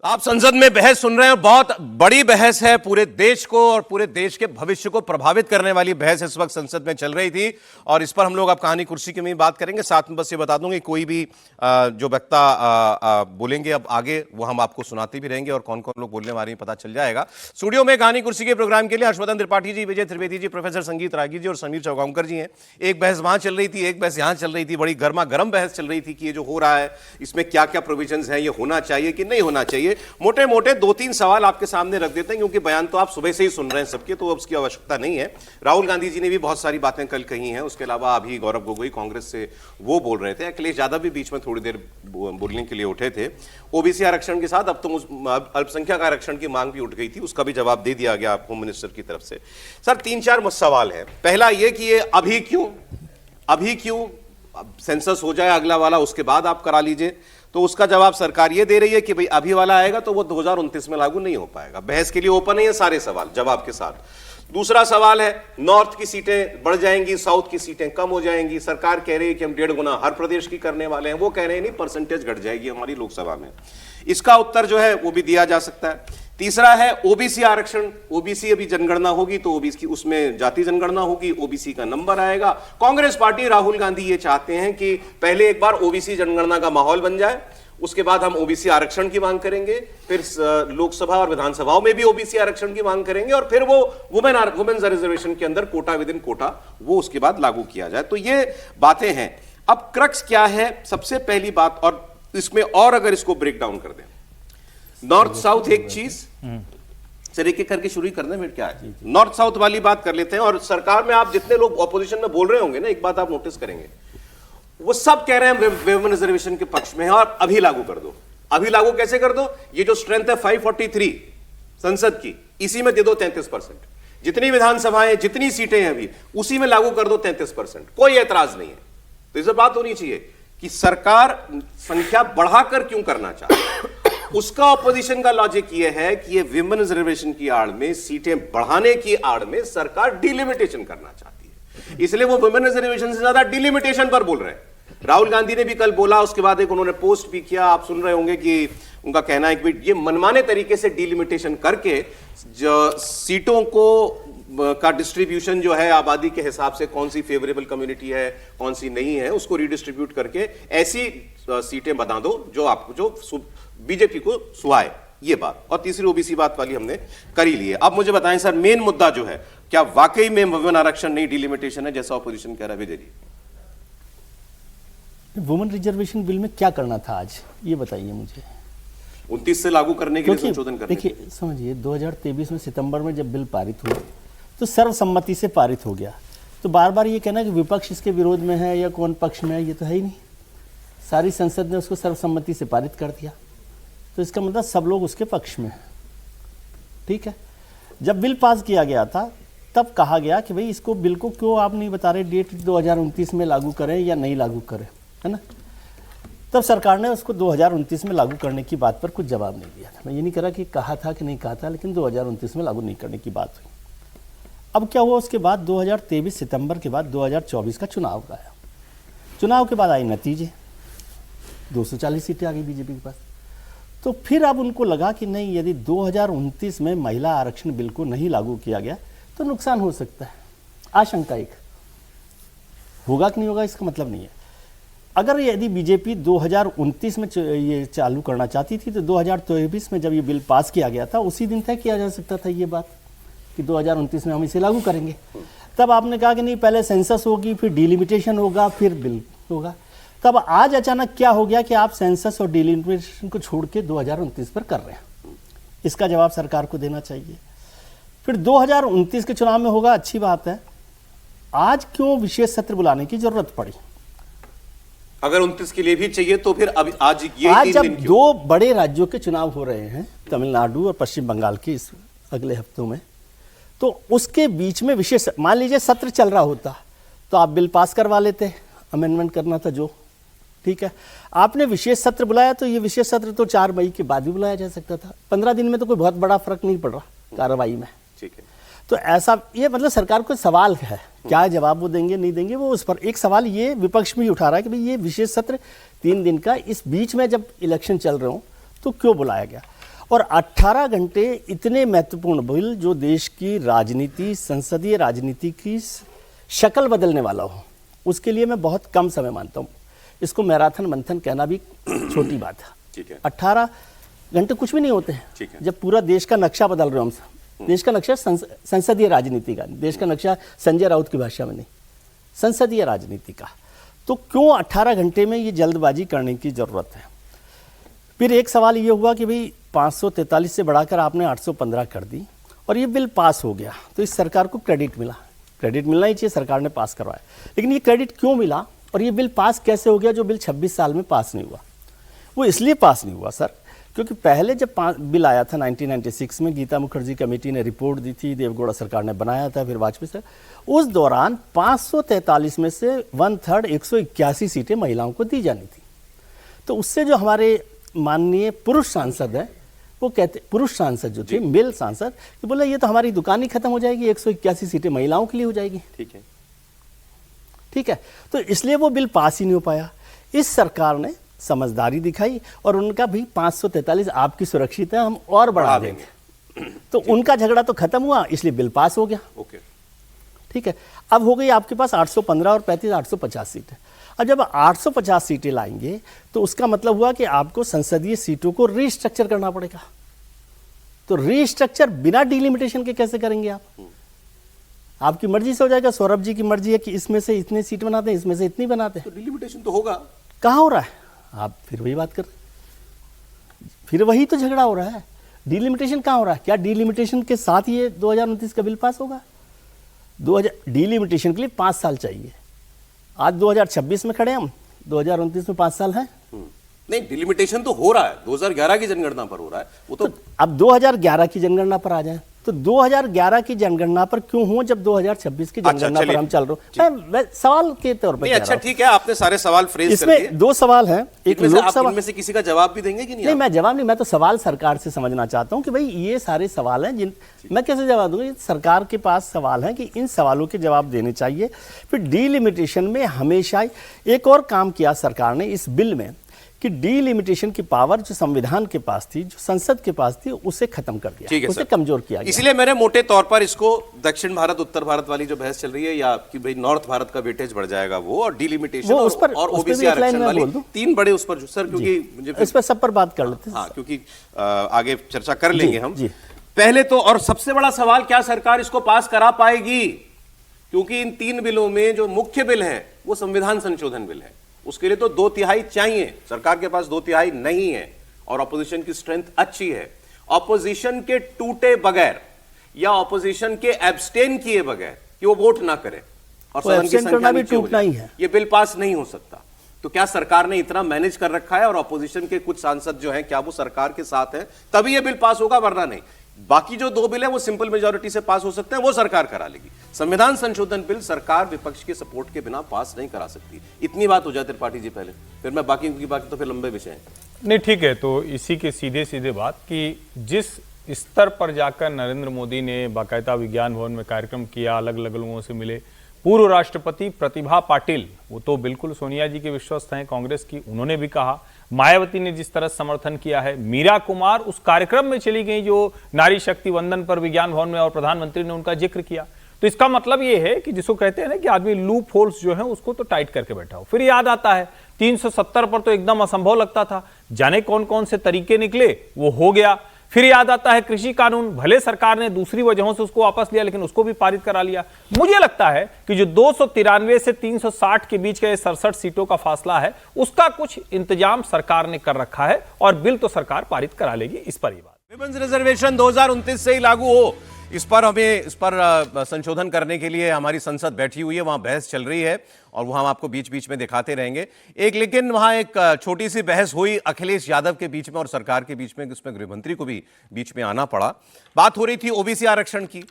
आप संसद में बहस सुन रहे हैं। बहुत बड़ी बहस है, पूरे देश को और पूरे देश के भविष्य को प्रभावित करने वाली बहस इस वक्त संसद में चल रही थी और इस पर हम लोग अब कहानी कुर्सी की में बात करेंगे। साथ में बस ये बता दूंगी, कोई भी जो वक्ता बोलेंगे अब आगे वो हम आपको सुनाते भी रहेंगे और कौन कौन लोग बोलने वाले हैं पता चल जाएगा। स्टूडियो में कहानी कुर्सी के प्रोग्राम के लिए हर्षवर्धन त्रिपाठी जी, विजय त्रिवेदी जी, प्रोफेसर संगीत रागी जी और समीर चौगांवकर जी हैं। एक बहस वहां चल रही थी, एक बहस यहां चल रही थी। बड़ी गर्मा गर्म बहस चल रही थी कि ये जो हो रहा है इसमें क्या क्या प्रोविजंस हैं, ये होना चाहिए कि नहीं होना चाहिए। मोटे मोटे दो तीन सवाल आपके सामने रख देते हैं क्योंकि बयान तो आप सुबह से ही सुन रहे हैं सबके, तो उसकी आवश्यकता नहीं है। राहुल गांधी जी ने भी बहुत सारी बातें कल कही हैं। उसके अलावा अभी गौरव गोगोई कांग्रेस से वो बोल रहे थे। अखिलेश यादव भी बीच में थोड़ी देर बोलने के लिए उठे थे। ओबीसी आरक्षण के साथ अब तो अल्पसंख्यक आरक्षण की मांग भी उठ गई थी, उसका भी जवाब दे दिया गया होम मिनिस्टर की तरफ से। सर, तीन चार सवाल है। पहला ये कि ये अभी क्यों सेंसस हो जाए अगला वाला, उसके बाद आप करा लीजिए। तो उसका जवाब सरकार ये दे रही है कि भाई अभी वाला आएगा तो वो 2029 में लागू नहीं हो पाएगा। बहस के लिए ओपन है ये सारे सवाल जवाब के साथ। दूसरा सवाल है, नॉर्थ की सीटें बढ़ जाएंगी, साउथ की सीटें कम हो जाएंगी। सरकार कह रही है कि हम 1.5 गुना हर प्रदेश की करने वाले हैं, वो कह रहे हैं नहीं, परसेंटेज घट जाएगी हमारी लोकसभा में। इसका उत्तर जो है वो भी दिया जा सकता है। तीसरा है ओबीसी आरक्षण। ओबीसी अभी जनगणना होगी तो ओबीसी उसमें जाति जनगणना होगी, ओबीसी का नंबर आएगा। कांग्रेस पार्टी, राहुल गांधी ये चाहते हैं कि पहले एक बार ओबीसी जनगणना का माहौल बन जाए, उसके बाद हम ओबीसी आरक्षण की मांग करेंगे, फिर लोकसभा और विधानसभाओं में भी ओबीसी आरक्षण की मांग करेंगे और फिर वो वुमेन्स रिजर्वेशन के अंदर कोटा विद इन कोटा वो उसके बाद लागू किया जाए। तो ये बातें हैं। अब क्रक्स क्या है, सबसे पहली बात, और इसमें और अगर इसको ब्रेक डाउन कर दें, नॉर्थ साउथ एक चीज, सर एक एक करके शुरू कर दें, फिर क्या है। नॉर्थ साउथ वाली बात कर लेते हैं। और सरकार में आप जितने लोग ऑपोजिशन में बोल रहे होंगे ना, एक बात आप नोटिस करेंगे, वो सब कह रहे हैं वुमेन रिजर्वेशन के पक्ष में है और अभी लागू कर दो। अभी लागू कैसे कर दो? ये जो स्ट्रेंथ है 543 संसद की, इसी में दे दो 33%। जितनी विधानसभाएं, जितनी सीटें हैं अभी, उसी में लागू कर दो 33%। कोई एतराज नहीं है। तो इस बात होनी चाहिए कि सरकार संख्या बढ़ाकर क्यों करना चाहती है। उसका ऑपोजिशन का लॉजिक यह है कि ये विमेन रिजर्वेशन की आड़ में, सीटें बढ़ाने की आड़ में सरकार डिलिमिटेशन करना चाहती है, इसलिए वो विमेन रिजर्वेशन से ज्यादा डिलिमिटेशन पर बोल रहे हैं। राहुल गांधी ने भी कल बोला, उसके बाद एक उन्होंने पोस्ट भी किया, आप सुन रहे होंगे कि उनका कहना है कि ये मनमाने तरीके से डिलिमिटेशन करके जो सीटों को का डिस्ट्रीब्यूशन जो है आबादी के हिसाब से, कौन सी फेवरेबल कम्युनिटी है कौन सी नहीं है, उसको रिडिस्ट्रीब्यूट करके ऐसी सीटें बना दो जो आपको, जो बीजेपी को सुहाए, ये बात। और तीसरी ओबीसी बात वाली हमने कर ही ली है। अब मुझे बताएं सर, मेन मुद्दा जो है, क्या वाकई में वुमेन आरक्षण नहीं डिलिमिटेशन है जैसा ऑपोजिशन कह रहा है? Vijay ji, women reservation bill में क्या करना था आज, ये बताइए मुझे। 29 से लागू करने के लिए संशोधन करने। देखिए समझिए, 2023 में सितंबर में जब बिल पारित हुआ तो सर्वसम्मति से पारित हो गया। तो बार बार ये कहना कि विपक्ष इसके विरोध में है या कौन पक्ष में है, ये तो है ही नहीं। सारी संसद ने उसको सर्वसम्मति से पारित कर दिया, तो इसका मतलब सब लोग उसके पक्ष में हैं। ठीक है, जब बिल पास किया गया था तब कहा गया कि भाई इसको बिल को क्यों आप नहीं बता रहे डेट 2029 में लागू करें या नहीं लागू करें, है ना। तब सरकार ने उसको 2029 में लागू करने की बात पर कुछ जवाब नहीं दिया था। मैं ये नहीं कह रहा कि कहा था कि नहीं कहा था, लेकिन 2029 में लागू नहीं करने की बात हुई। अब क्या हुआ, उसके बाद 2023 सितंबर के बाद 2024 का चुनाव आया। चुनाव के बाद आए नतीजे, 240 सीटें आ गई बीजेपी के पास। तो फिर अब उनको लगा कि नहीं, यदि 2029 में महिला आरक्षण बिल को नहीं लागू किया गया तो नुकसान हो सकता है। आशंका एक होगा कि नहीं होगा इसका मतलब नहीं है। अगर यदि बीजेपी 2029 में ये चालू करना चाहती थी तो 2023 में जब ये बिल पास किया गया था उसी दिन तय किया जा सकता था ये बात कि 2029 में हम इसे लागू करेंगे। तब आपने कहा कि नहीं, पहले सेंसस होगी, फिर डिलिमिटेशन होगा, फिर बिल होगा। तब आज अचानक क्या हो गया कि आप सेंसस और डिलिमिटेशन को छोड़ के 2029 पर कर रहे हैं। इसका जवाब सरकार को देना चाहिए। फिर 2029 के चुनाव में होगा, अच्छी बात है। आज क्यों विशेष सत्र बुलाने की जरूरत पड़ी? अगर 29 के लिए भी चाहिए तो फिर अब आज जब दो बड़े राज्यों के चुनाव हो रहे हैं, तमिलनाडु और पश्चिम बंगाल के, इस अगले हफ्तों में, तो उसके बीच में विशेष, मान लीजिए सत्र चल रहा होता तो आप बिल पास करवा लेते, अमेंडमेंट करना था जो, ठीक है। आपने विशेष सत्र बुलाया तो ये विशेष सत्र तो 4 मई के बाद भी बुलाया जा सकता था। 15 दिन में तो कोई बहुत बड़ा फर्क नहीं पड़ रहा कार्रवाई में, ठीक है। तो ऐसा, ये मतलब सरकार को सवाल है, क्या जवाब वो देंगे नहीं देंगे वो उस पर। एक सवाल ये विपक्ष भी उठा रहा है कि भाई ये विशेष सत्र 3 दिन का, इस बीच में जब इलेक्शन चल रहे हो तो क्यों बुलाया गया। और 18 घंटे इतने महत्वपूर्ण बिल जो देश की राजनीति, संसदीय राजनीति की शक्ल बदलने वाला हो, उसके लिए मैं बहुत कम समय मानता हूँ। इसको मैराथन मंथन कहना भी छोटी बात है। ठीक है। 18 घंटे कुछ भी नहीं होते हैं। ठीक है। जब पूरा देश का नक्शा बदल रहे हो हम, देश का नक्शा संसदीय राजनीति का, देश का नक्शा संजय राउत की भाषा में नहीं, संसदीय राजनीति का, तो क्यों 18 घंटे में ये जल्दबाजी करने की जरूरत है? फिर एक सवाल ये हुआ कि भाई 543 से बढ़ाकर आपने 815 कर दी और ये बिल पास हो गया, तो इस सरकार को क्रेडिट मिला। क्रेडिट मिलना ही चाहिए, सरकार ने पास करवाया, लेकिन ये क्रेडिट क्यों मिला और ये बिल पास कैसे हो गया जो बिल 26 साल में पास नहीं हुआ? वो इसलिए पास नहीं हुआ सर, क्योंकि पहले जब बिल आया था 1996 में, गीता मुखर्जी कमेटी ने रिपोर्ट दी थी, देवगौड़ा सरकार ने बनाया था, फिर वाजपेयी सर, उस दौरान 543 में से 1/3 181 सीटें महिलाओं को दी जानी थी। तो उससे जो हमारे माननीय पुरुष सांसद है, वो कहते, पुरुष सांसद जो थे, मेल सांसद, तो बोला ये तो हमारी दुकान ही खत्म हो जाएगी, 181 सीटें महिलाओं के लिए हो जाएगी। ठीक है, ठीक है, तो इसलिए वो बिल पास ही नहीं हो पाया। इस सरकार ने समझदारी दिखाई और उनका भी 543 आपकी सुरक्षित है, हम और बढ़ा देंगे। तो उनका झगड़ा तो खत्म हुआ, इसलिए बिल पास हो गया। ओके, ठीक है। अब हो गई आपके पास 815 और 35 850 सीटें। अब जब 850 सीटें लाएंगे तो उसका मतलब हुआ कि आपको संसदीय सीटों को रीस्ट्रक्चर करना पड़ेगा। तो रीस्ट्रक्चर बिना डिलिमिटेशन के कैसे करेंगे आप? आपकी मर्जी से हो जाएगा। सौरभ जी की मर्जी है कि इसमें से इतने सीट बनाते हैं, इसमें से इतनी बनाते हैं, तो डिलिमिटेशन तो होगा। कहाँ हो रहा है? आप फिर वही बात कर, फिर वही तो झगड़ा हो रहा है। डिलिमिटेशन कहाँ हो रहा है? क्या डिलिमिटेशन के साथ ये 2029 का बिल पास होगा? डिलिमिटेशन के लिए 5 साल चाहिए। आज 2026 में खड़े हम, 2029 में 5 साल है। नहीं, डिलिमिटेशन तो हो रहा है, 2011 की जनगणना पर हो रहा है वो तो अब 2011 की जनगणना पर आ जाए तो 2011 की जनगणना पर क्यों हो जब 2026 की जनगणना पर हम चल रहे हो? मैं सवाल के तौर पर अच्छा ठीक है, आपने सारे सवाल फ्रेज कर दिए। इसमें 2 सवाल हैं, एक लोकसभा में से किसी का जवाब भी देंगे कि नहीं? मैं जवाब नहीं, मैं तो सवाल सरकार से समझना चाहता हूं कि भाई ये सारे सवाल हैं जिन मैं कैसे जवाब दूंगा? सरकार के पास सवाल है कि इन सवालों के जवाब देने चाहिए। फिर डिलिमिटेशन में हमेशा एक और काम किया सरकार ने इस बिल में कि डिलिमिटेशन की पावर जो संविधान के पास थी, जो संसद के पास थी, उसे खत्म कर दिया, उसे कमजोर किया गया। इसलिए मैंने मोटे तौर पर इसको दक्षिण भारत उत्तर भारत वाली जो बहस चल रही है, या कि भाई नॉर्थ भारत का वेटेज बढ़ जाएगा वो, और डिलिमिटेशन और ओबीसी आरक्षण वाली 3 बड़े उस पर सर, क्योंकि मुझे इस पर सब पर बात कर लेते हैं। हाँ, क्योंकि आगे चर्चा कर लेंगे हम। पहले तो और सबसे बड़ा सवाल, क्या सरकार इसको पास करा पाएगी? क्योंकि इन 3 बिलों में जो मुख्य बिल है वो संविधान संशोधन बिल है, उसके लिए तो 2/3 चाहिए। सरकार के पास 2/3 नहीं है और ऑपोजिशन की स्ट्रेंथ अच्छी है। ऑपोजिशन के टूटे बगैर या ऑपोजिशन के एब्सटेन किए बगैर कि वो वोट ना करे और सदन की संख्या भी टूटना ही है, ये बिल पास नहीं हो सकता। तो क्या सरकार ने इतना मैनेज कर रखा है और ऑपोजिशन के कुछ सांसद जो हैं, क्या वो सरकार के साथ हैं? तभी ये बिल पास होगा, वरना नहीं। बाकी जो 2 बिल है वो सिंपल मेजॉरिटी से पास हो सकते हैं, वो सरकार करा लेगी। संविधान संशोधन बिल सरकार विपक्ष के सपोर्ट के बिना पास नहीं करा सकती। इतनी बात हो जाए त्रिपाठी जी पहले, फिर मैं बाकी की बात, तो फिर लंबे विषय हैं। नहीं ठीक है, तो इसी के सीधे बात कि जिस स्तर पर जाकर नरेंद्र मोदी ने बाकायदा विज्ञान भवन में कार्यक्रम किया, अलग अलग लोगों से मिले, पूर्व राष्ट्रपति प्रतिभा पाटिल, वो तो बिल्कुल सोनिया जी के विश्वस्त हैं कांग्रेस की, उन्होंने भी कहा, मायावती ने जिस तरह समर्थन किया है, मीरा कुमार उस कार्यक्रम में चली गई जो नारी शक्ति वंदन पर विज्ञान भवन में, और प्रधानमंत्री ने उनका जिक्र किया। तो इसका मतलब ये है कि जिसको कहते हैं ना कि आदमी लूप होल्स जो है उसको तो टाइट करके बैठा हो। फिर याद आता है 370 पर तो एकदम असंभव लगता था, जाने कौन कौन से तरीके निकले, वो हो गया। फिर याद आता है कृषि कानून, भले सरकार ने दूसरी वजहों से उसको वापस लिया, लेकिन उसको भी पारित करा लिया। मुझे लगता है कि जो 293 से 360 के बीच के 67 सीटों का फासला है, उसका कुछ इंतजाम सरकार ने कर रखा है और बिल तो सरकार पारित करा लेगी। इस पर ही बात, विमेंस रिजर्वेशन 2029 से ही लागू हो, इस पर संशोधन करने के लिए हमारी संसद बैठी हुई है, वहां बहस चल रही है और वो हम आपको बीच बीच में दिखाते रहेंगे। लेकिन वहां एक छोटी सी बहस हुई अखिलेश यादव के बीच में और सरकार के बीच में, उसमें गृहमंत्री को भी बीच में आना पड़ा। बात हो रही थी ओबीसी आरक्षण की।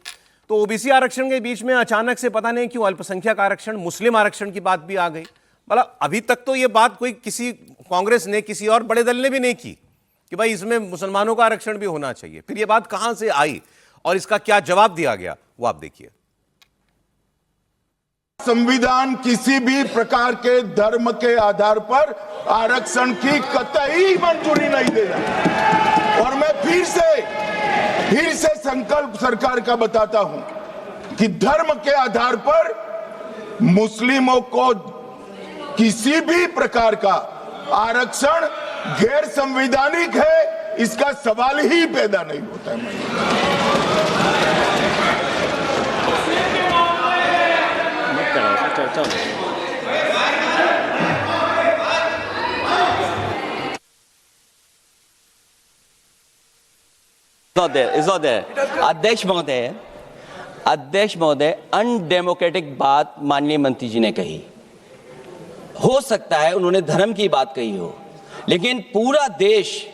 तो ओबीसी आरक्षण के बीच में अचानक से पता नहीं क्यों अल्पसंख्यक आरक्षण, मुस्लिम आरक्षण की बात भी आ गई। मतलब अभी तक तो ये बात कोई किसी कांग्रेस ने, किसी और बड़े दल ने भी नहीं की कि भाई इसमें मुसलमानों का आरक्षण भी होना चाहिए। फिर यह बात कहां से आई और इसका क्या जवाब दिया गया, वो आप देखिए। संविधान किसी भी प्रकार के धर्म के आधार पर आरक्षण की कतई मंजूरी नहीं दे रहा और मैं फिर से संकल्प सरकार का बताता हूं कि धर्म के आधार पर मुस्लिमों को किसी भी प्रकार का आरक्षण गैर संवैधानिक है, इसका सवाल ही पैदा नहीं होता है। It's not there. अध्यक्ष महोदय अनडेमोक्रेटिक बात माननीय मंत्री जी ने कही। हो सकता है उन्होंने धर्म की बात कही हो, लेकिन पूरा देश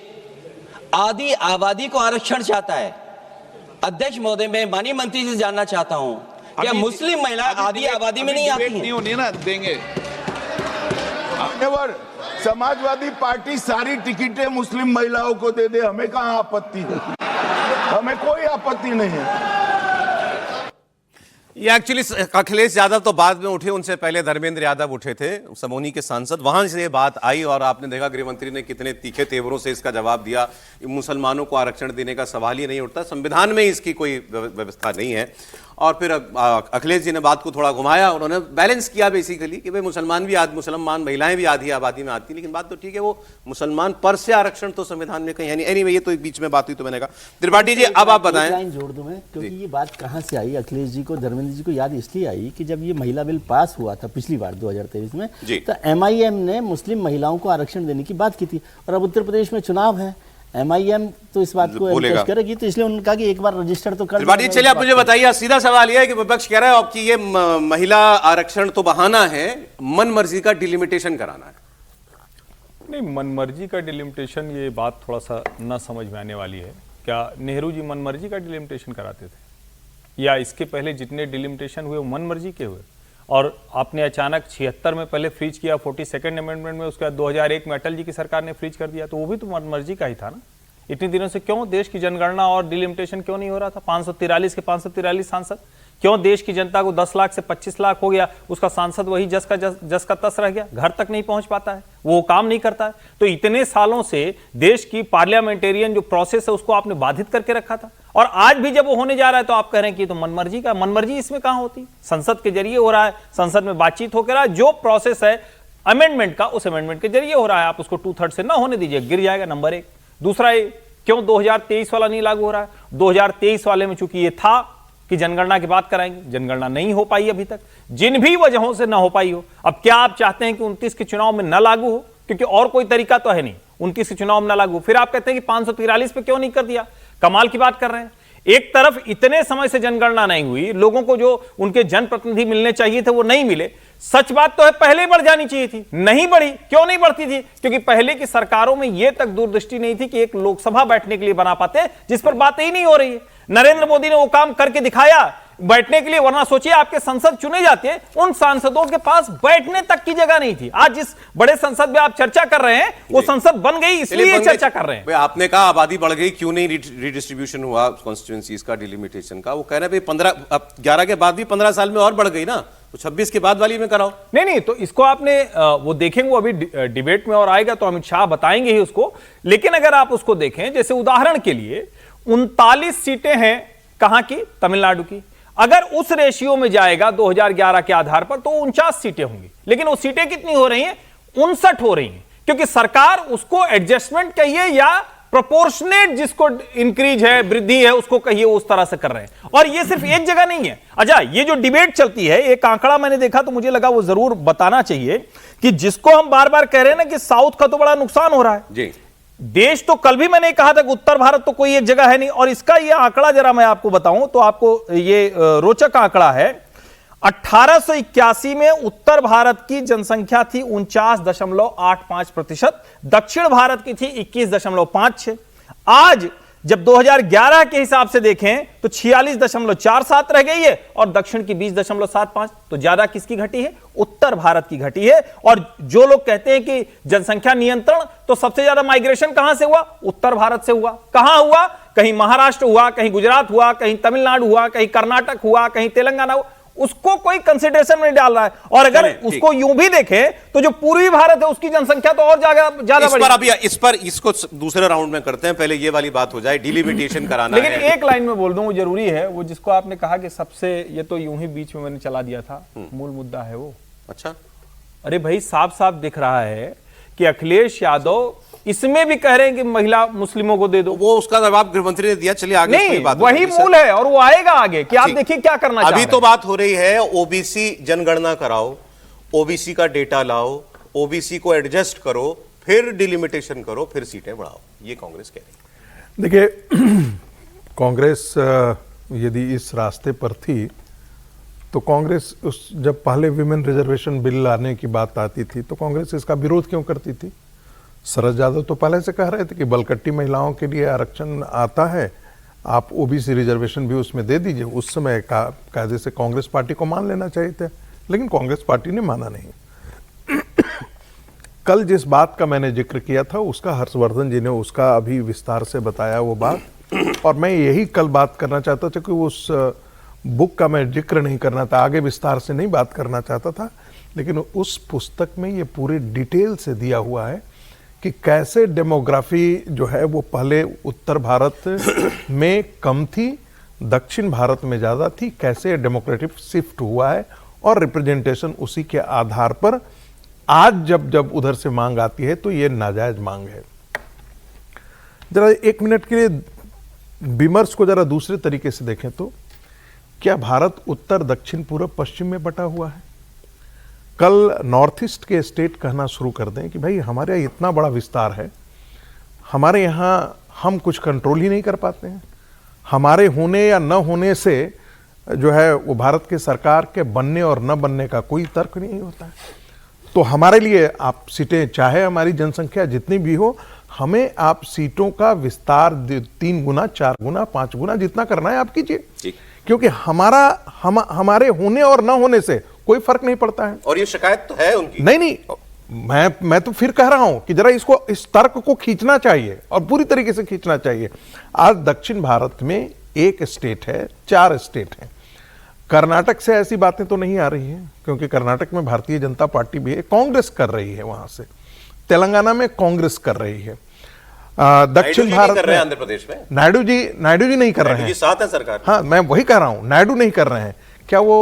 आदि आबादी को आरक्षण चाहता है। अध्यक्ष महोदय, मैं माननीय मंत्री से जानना चाहता हूं, क्या मुस्लिम महिला आदि आबादी में नहीं आती हैं? नहीं होनी ना, देंगे। समाजवादी पार्टी सारी टिकटें मुस्लिम महिलाओं को दे दे, हमें कहां आपत्ति है? हमें कोई आपत्ति नहीं है। ये एक्चुअली अखिलेश यादव तो बाद में उठे, उनसे पहले धर्मेंद्र यादव उठे थे, समोनी के सांसद, वहां से ये बात आई और आपने देखा गृह मंत्री ने कितने तीखे तेवरों से इसका जवाब दिया। मुसलमानों को आरक्षण देने का सवाल ही नहीं उठता, संविधान में इसकी कोई व्यवस्था नहीं है। और फिर अखिलेश जी ने बात को थोड़ा घुमाया, उन्होंने बैलेंस किया बेसिकली कि भाई मुसलमान महिलाएं भी आधी आबादी में आती, लेकिन बात तो ठीक है, वो मुसलमान पर से आरक्षण तो संविधान में कहीं है नहीं। एनीवे, ये तो एक बीच में बात हुई, तो मैंने कहा त्रिपाठी जी अब आप बताएं। लाइन जोड़ दूं मैं, क्योंकि ये बात कहां से आई, अखिलेश जी को, धर्मेंद्र जी को याद इसलिए आई कि जब ये महिला बिल पास हुआ था पिछली बार 2023 में, तो MIM ने मुस्लिम महिलाओं को आरक्षण देने की बात की थी। और अब उत्तर प्रदेश में चुनाव है, MIM तो इस बात को एनकरेज करेगी, तो इसलिए उन्होंने कहा कि एक बार रजिस्टर तो कर। चलिए आप मुझे बताइए, सीधा सवाल यह है कि विपक्ष कह रहा है कि ये महिला आरक्षण तो बहाना है, मन मर्जी का डिलिमिटेशन कराना है। नहीं, मनमर्जी का डिलिमिटेशन, ये बात थोड़ा सा न समझ में आने वाली है। क्या नेहरू जी मनमर्जी का डिलिमिटेशन कराते थे, या इसके पहले जितने डिलिमिटेशन हुए वो मनमर्जी के हुए? और आपने अचानक 76 में पहले फ्रीज किया, 42nd अमेंडमेंट में, उसके बाद 2001 में अटल जी की सरकार ने फ्रीज कर दिया, तो वो भी तो मनमर्जी का ही था ना। इतने दिनों से क्यों देश की जनगणना और डिलिमिटेशन क्यों नहीं हो रहा था? 543 के 543 सांसद, क्यों देश की जनता को 10 लाख से 25 लाख हो गया, उसका सांसद वही जस का तस रह गया, घर तक नहीं पहुंच पाता है, वो काम नहीं करता है। तो इतने सालों से देश की पार्लियामेंटेरियन जो प्रोसेस है उसको आपने बाधित करके रखा था, और आज भी जब वो होने जा रहा है तो आप कह रहे हैं कि तो मनमर्जी का। मनमर्जी इसमें कहां होती? संसद के जरिए हो रहा है, संसद में बातचीत होकर रहा है, जो प्रोसेस है अमेंडमेंट का, उस अमेंडमेंट के जरिए हो रहा है। आप उसको 2/3 से ना होने दीजिए, गिर जाएगा, नंबर 1। दूसरा, क्यों 2023 वाला नहीं लागू हो रहा है? 2023 वाले में चूंकि ये था कि जनगणना की बात कराएंगे, जनगणना नहीं हो पाई अभी तक, जिन भी वजहों से ना हो पाई हो। अब क्या आप चाहते हैं कि 29 के चुनाव में न लागू हो? क्योंकि और कोई तरीका तो है नहीं, 29 के चुनाव में न लागू। फिर आप कहते हैं कि 543 पे क्यों नहीं कर दिया? कमाल की बात कर रहे हैं। एक तरफ इतने समय से जनगणना नहीं हुई, लोगों को जो उनके जनप्रतिनिधि मिलने चाहिए थे वो नहीं मिले। सच बात तो है, पहले बढ़ जानी चाहिए थी, नहीं बढ़ी। क्यों नहीं बढ़ती थी? क्योंकि पहले की सरकारों में यह तक दूरदृष्टि नहीं थी कि एक लोकसभा बैठने के लिए बना पाते, जिस पर बात ही नहीं हो रही है। नरेंद्र मोदी ने वो काम करके दिखाया बैठने के लिए, वरना सोचिए आपके संसद चुने जाते, उन सांसदों के पास बैठने तक की जगह नहीं थी। आज जिस बड़े संसद में आप चर्चा कर रहे हैं वो संसद बन गई, इसलिए चर्चा कर रहे हैं। आपने कहा आबादी बढ़ गई, क्यों नहीं रिडिस्ट्रीब्यूशन हुआ कॉन्स्टिट्यूएंसीज का, डिलिमिटेशन का? वो कह रहे हैं 11 के बाद भी 15 साल में और बढ़ गई ना, तो 26 के बाद वाली में कराओ। नहीं, तो इसको आपने वो देखेंगे, वो अभी डिबेट में और आएगा तो अमित शाह बताएंगे ही उसको। लेकिन अगर आप उसको देखें, जैसे उदाहरण के लिए 39 सीटें हैं कहां की? तमिलनाडु की। अगर उस रेशियो में जाएगा 2011 के आधार पर तो 49 सीटें होंगी, लेकिन वो सीटें कितनी हो रही हैं? 59 हो रही हैं, क्योंकि सरकार उसको एडजस्टमेंट कहिए या प्रोपोर्शनेट, जिसको इंक्रीज है, वृद्धि है, उसको कहिए, उस तरह से कर रहे हैं। और ये सिर्फ एक जगह नहीं है। अच्छा, ये जो डिबेट चलती है, एक आंकड़ा मैंने देखा तो मुझे लगा वो जरूर बताना चाहिए, कि जिसको हम बार बार कह रहे हैं ना कि साउथ का तो बड़ा नुकसान हो रहा है जी। देश तो कल भी मैंने कहा था कि उत्तर भारत तो कोई एक जगह है नहीं, और इसका ये आंकड़ा जरा मैं आपको बताऊं तो आपको ये रोचक आंकड़ा है। 1881 में उत्तर भारत की जनसंख्या थी 49.85%, दक्षिण भारत की थी 21.56। आज जब 2011 के हिसाब से देखें तो 46.47 रह गई है, और दक्षिण की 20.75। तो ज्यादा किसकी घटी है? उत्तर भारत की घटी है। और जो लोग कहते हैं कि जनसंख्या नियंत्रण, तो सबसे ज्यादा माइग्रेशन कहां से हुआ? उत्तर भारत से हुआ। कहां हुआ? कहीं महाराष्ट्र हुआ, कहीं गुजरात हुआ, कहीं तमिलनाडु हुआ, कहीं कर्नाटक हुआ, कहीं तेलंगाना हुआ। उसको कोई कंसिडरेशन में नहीं डाल रहा है। और अगर चलिए, ठीक। उसको यूं भी देखें तो जो पूर्वी भारत है उसकी जनसंख्या तो और ज्यादा इस बड़ी पर अभी इसको दूसरे राउंड में करते हैं, पहले ये वाली बात हो जाए, डिलिमिटेशन कराना लेकिन है। एक लाइन में बोल दूं, वो जरूरी है, वो जिसको आपने कहा कि सबसे, ये तो यूं ही बीच में मैंने चला दिया था, मूल मुद्दा है वो। अच्छा, अरे भाई साफ साफ दिख रहा है कि अखिलेश यादव इसमें भी कह रहे हैं कि महिला मुस्लिमों को दे दो। वो उसका जवाब गृहमंत्री ने दिया, चलिए आगे नहीं, बात वही होगी, सर। मूल है और वो आएगा आगे कि आप ठीक। देखिए क्या करना चाह अभी रहे तो हैं। बात हो रही है ओबीसी जनगणना कराओ, ओबीसी का डेटा लाओ, ओबीसी को एडजस्ट करो, फिर डिलिमिटेशन करो, फिर सीटें बढ़ाओ, ये कांग्रेस कह रही है। देखिए, कांग्रेस यदि इस रास्ते पर थी तो कांग्रेस जब पहले विमेन रिजर्वेशन बिल लाने की बात आती थी तो कांग्रेस इसका विरोध क्यों करती थी? शरद यादव तो पहले से कह रहे थे कि बलकट्टी महिलाओं के लिए आरक्षण आता है, आप ओबीसी रिजर्वेशन भी उसमें दे दीजिए। उस समय कायदे से कांग्रेस पार्टी को मान लेना चाहिए था, लेकिन कांग्रेस पार्टी ने माना नहीं। कल जिस बात का मैंने जिक्र किया था उसका हर्षवर्धन जी ने उसका अभी विस्तार से बताया वो बात, और मैं यही कल बात करना चाहता था कि उस बुक का मैं जिक्र नहीं करना था, आगे विस्तार से नहीं बात करना चाहता था, लेकिन उस पुस्तक में ये पूरे डिटेल से दिया हुआ है कि कैसे डेमोग्राफी जो है वो पहले उत्तर भारत में कम थी, दक्षिण भारत में ज़्यादा थी, कैसे डेमोक्रेटिक शिफ्ट हुआ है और रिप्रेजेंटेशन उसी के आधार पर आज जब उधर से मांग आती है तो ये नाजायज मांग है। जरा एक मिनट के लिए विमर्श को जरा दूसरे तरीके से देखें तो क्या भारत उत्तर दक्षिण पूर्व पश्चिम में बटा हुआ है? कल नॉर्थ ईस्ट के स्टेट कहना शुरू कर दें कि भाई हमारे यहाँ इतना बड़ा विस्तार है, हमारे यहाँ हम कुछ कंट्रोल ही नहीं कर पाते हैं, हमारे होने या न होने से जो है वो भारत के सरकार के बनने और न बनने का कोई तर्क नहीं होता है। तो हमारे लिए आप सीटें, चाहे हमारी जनसंख्या जितनी भी हो, हमें आप सीटों का विस्तार 3 गुना 4 गुना 5 गुना जितना करना है आप कीजिए, क्योंकि हमारे होने और न होने से कोई फर्क नहीं पड़ता है। और ये शिकायत तो है उनकी। नहीं, मैं तो फिर कह रहा हूं कि जरा इस तर्क को खींचना चाहिए और पूरी तरीके से खींचना चाहिए। आज दक्षिण भारत में 1 स्टेट है, 4 स्टेट है। कर्नाटक से ऐसी बातें तो नहीं आ रही हैं, क्योंकि कर्नाटक में भारतीय जनता पार्टी भी है, कांग्रेस कर रही है वहां से। तेलंगाना में कांग्रेस कर रही है। दक्षिण भारत में आंध्र प्रदेश में नायडू जी नहीं कर रहे हैं, साथ है सरकार। हाँ, मैं वही कह रहा हूं, नायडू नहीं कर रहे हैं। क्या वो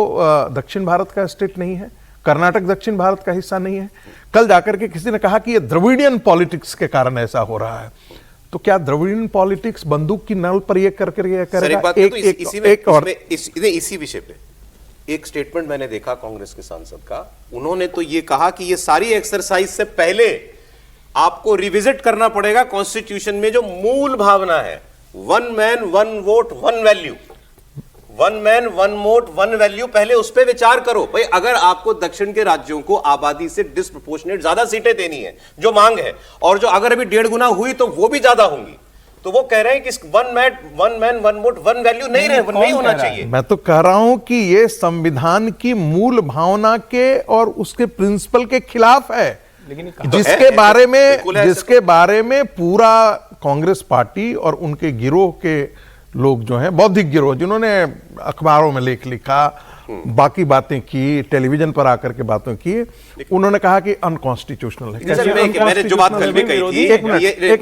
दक्षिण भारत का स्टेट नहीं है? कर्नाटक दक्षिण भारत का हिस्सा नहीं है? कल जाकर के किसी ने कहा कि ये द्रविडियन पॉलिटिक्स के कारण ऐसा हो रहा है। तो क्या द्रविडियन पॉलिटिक्स बंदूक की नल पर ये करके ये करेगा? इसी विषय पे एक स्टेटमेंट मैंने देखा कांग्रेस के सांसद का, उन्होंने तो ये कहा कि ये सारी एक्सरसाइज से पहले आपको रिविजिट करना पड़ेगा कॉन्स्टिट्यूशन में जो मूल भावना है, 1 man 1 vote 1 value, 1 man 1 vote 1 value, पहले उस पर विचार करो। भाई अगर आपको दक्षिण के राज्यों को आबादी से डिस्प्रोपोर्शनेट ज्यादा सीटें देनी है, जो मांग है, और जो अगर अभी 1.5 गुना हुई तो वो भी ज्यादा होंगी, तो वो कह रहे हैं कि 1 मैन 1 वोट 1 वैल्यू नहीं होना चाहिए। मैं तो कह रहा हूं कि ये संविधान की मूल भावना के और उसके प्रिंसिपल के खिलाफ है, जिसके बारे में पूरा कांग्रेस पार्टी और उनके गिरोह के लोग जो हैं, बौद्धिक गिरोह, जिन्होंने अखबारों में लेख लिखा, बाकी बातें की, टेलीविजन पर आकर के बातें की, उन्होंने कहा कि अनकॉन्स्टिट्यूशनल है। मैंने जो बात कल भी कही थी, एक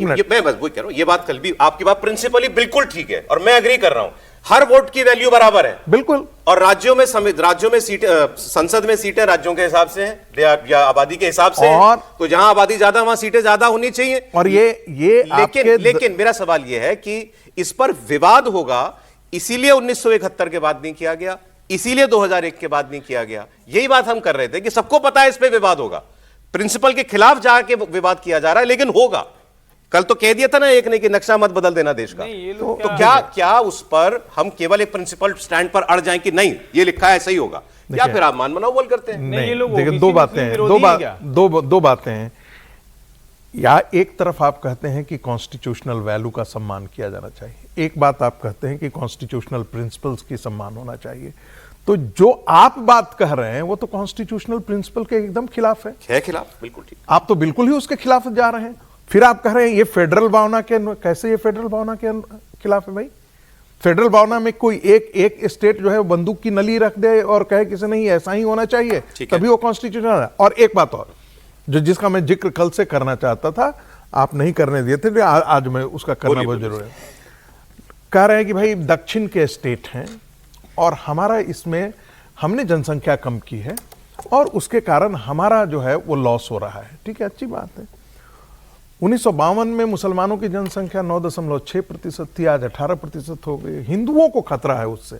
मिनट, मैं बस वही कह रहा हूं, ये बात कल भी, आपकी बात प्रिंसिपली बिल्कुल ठीक है और मैं एग्री कर रहा हूं, हर वोट की वैल्यू बराबर है, बिल्कुल। और राज्यों में सीटें, संसद में सीटें राज्यों के हिसाब से हैं या आबादी के हिसाब से हैं, तो जहां आबादी ज्यादा वहां सीटें ज्यादा होनी चाहिए। और ये लेकिन मेरा सवाल यह है कि इस पर विवाद होगा, इसीलिए 1971 के बाद नहीं किया गया, इसीलिए 2001 के बाद नहीं किया गया। यही बात हम कर रहे थे कि सबको पता है इस पे विवाद होगा, प्रिंसिपल के खिलाफ जाके विवाद किया जा रहा है, लेकिन होगा। कल तो कह दिया था ना एक ने कि नक्शा मत बदल देना देश का, तो क्या उस पर हम केवल एक प्रिंसिपल स्टैंड पर अड़ जाएं कि नहीं ये लिखा है ऐसा ही होगा, या फिर आप मान बनाओ बोल करते हैं? नहीं, देखिए दो बातें हैं। या एक तरफ आप कहते हैं कि कॉन्स्टिट्यूशनल वैल्यू का सम्मान किया जाना चाहिए, एक बात आप कहते हैं कि कॉन्स्टिट्यूशनल प्रिंसिपल्स की सम्मान होना चाहिए। तो जो आप बात कह रहे हैं वो तो कॉन्स्टिट्यूशनल प्रिंसिपल के एकदम खिलाफ है। खिलाफ, बिल्कुल ठीक। आप तो बिल्कुल ही उसके खिलाफ जा रहे हैं। फिर आप कह रहे हैं ये फेडरल भावना के, कैसे ये फेडरल भावना के खिलाफ है भाई? फेडरल भावना में कोई एक स्टेट जो है वो बंदूक की नली रख दे और कहे कि नहीं ऐसा ही होना चाहिए, तभी वो कॉन्स्टिट्यूशनल है। और एक बात और जो जिसका मैं जिक्र कल से करना चाहता था, आप नहीं करने दिए थे, आज मैं उसका करना बहुत जरूरी है। कह रहे हैं कि भाई दक्षिण के स्टेट हैं और हमारा इसमें हमने जनसंख्या कम की है और उसके कारण हमारा जो है वो लॉस हो रहा है। ठीक है, अच्छी बात है। 1952 में मुसलमानों की जनसंख्या 9.6% थी, आज 18% हो गई। हिंदुओं को खतरा है उससे।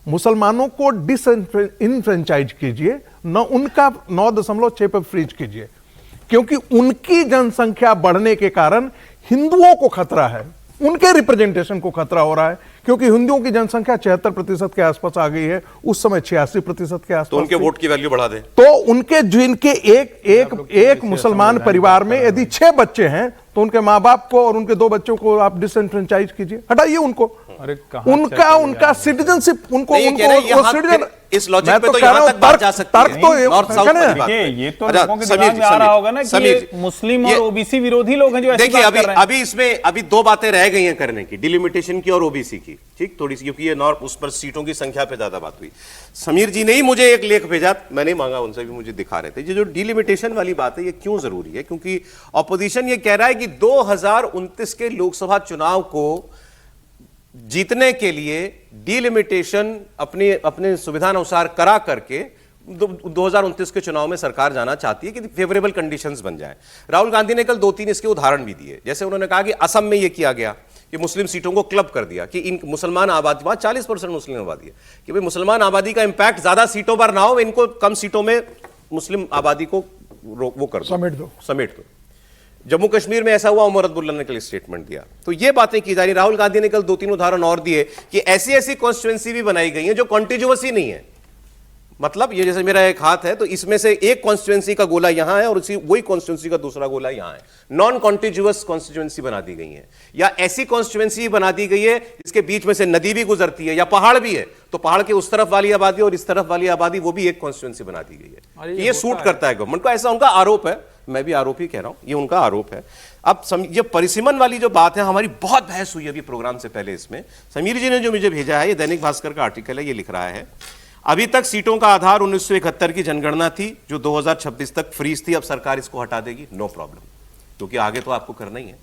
मुसलमानों को डिसइनफ्रेंचाइज कीजिए, न उनका 9.6 पर फ्रीज कीजिए, क्योंकि उनकी जनसंख्या बढ़ने के कारण हिंदुओं को खतरा है, उनके रिप्रेजेंटेशन को खतरा हो रहा है, क्योंकि हिंदुओं की जनसंख्या 76% के आसपास आ गई है, उस समय 86% के आसपास। तो उनके वोट की वैल्यू बढ़ा दे। तो उनके जिनके एक मुसलमान परिवार में यदि 6 बच्चे हैं तो उनके माँ बाप को और उनके 2 बच्चों को आप डिसएनफ्रेंचाइज कीजिए, हटाइए उनको। अरे उनका सिटीजनशिप उनको सिटीजन इस लॉजिक पे तो यहां तक बात जा सकती है। नॉर्थ साउथ वाली बात। ये तो लोगों के दिमाग में आ रहा होगा ना कि ये मुस्लिम और ओबीसी विरोधी लोग हैं जो ऐसी बात कर रहे हैं। अभी इसमें अभी 2 बातें रह गई हैं करने की, डिलिमिटेशन की और ओबीसी की। ठीक, थोड़ी सी, क्योंकि ये नॉर्थ उस पर सीटों की संख्या पे ज्यादा बात हुई। समीर जी ने ही मुझे एक लेख भेजा, मैंने मांगा उनसे भी, मुझे दिखा रहे थे। ये जो डिलिमिटेशन वाली बात है ये क्यों जरूरी है, क्योंकि ऑपोजिशन ये कह रहा है कि 2029 के लोकसभा चुनाव को जीतने के लिए डिलिमिटेशन अपने सुविधा अनुसार करा करके 2029 के चुनाव में सरकार जाना चाहती है कि फेवरेबल कंडीशंस बन जाए। राहुल गांधी ने कल 2-3 इसके उदाहरण भी दिए। जैसे उन्होंने कहा कि असम में यह किया गया कि मुस्लिम सीटों को क्लब कर दिया कि इन मुसलमान आबादी, वहां 40% मुस्लिम आबादी है, कि भाई मुसलमान आबादी का इंपैक्ट ज्यादा सीटों पर ना हो, इनको कम सीटों में मुस्लिम आबादी को वो कर दो, समेट दो। जम्मू कश्मीर में ऐसा हुआ, उमर अब्दुल्ला ने कल स्टेटमेंट दिया। तो ये बातें की जा रही। राहुल गांधी ने कल 2-3 उदाहरण और दिए कि ऐसी ऐसी कॉन्स्टिट्यूएंसी भी बनाई गई है जो कॉन्टिग्युअस ही नहीं है। मतलब ये जैसे मेरा एक हाथ है तो इसमें से एक कॉन्स्टिट्यूएंसी का गोला यहां है और उसी वही कॉन्स्टिट्यूएंसी का दूसरा गोला यहां है। नॉन कॉन्टिग्युअस कॉन्स्टिट्यूएंसी बना दी गई है, या ऐसी कॉन्स्टिट्यूएंसी बना दी गई है जिसके बीच में से नदी भी गुजरती है या पहाड़ भी है, तो पहाड़ के उस तरफ वाली आबादी और इस तरफ वाली आबादी, वो भी एक कॉन्स्टिट्यूएंसी बना दी गई है। ये सूट करता है गवर्नमेंट को, ऐसा उनका आरोप है। मैं भी आरोप ही कह रहा हूं, ये उनका आरोप है। अब ये परिसीमन वाली जो बात है, हमारी बहुत बहस हुई अभी प्रोग्राम से पहले इसमें। समीर जी ने जो मुझे भेजा है, ये दैनिक भास्कर का आर्टिकल है, ये लिख रहा है अभी तक सीटों का आधार 1971 की जनगणना थी जो 2026 तक फ्रीज थी, अब सरकार इसको हटा देगी, नो प्रॉब्लम, क्योंकि आगे तो आपको करना ही है।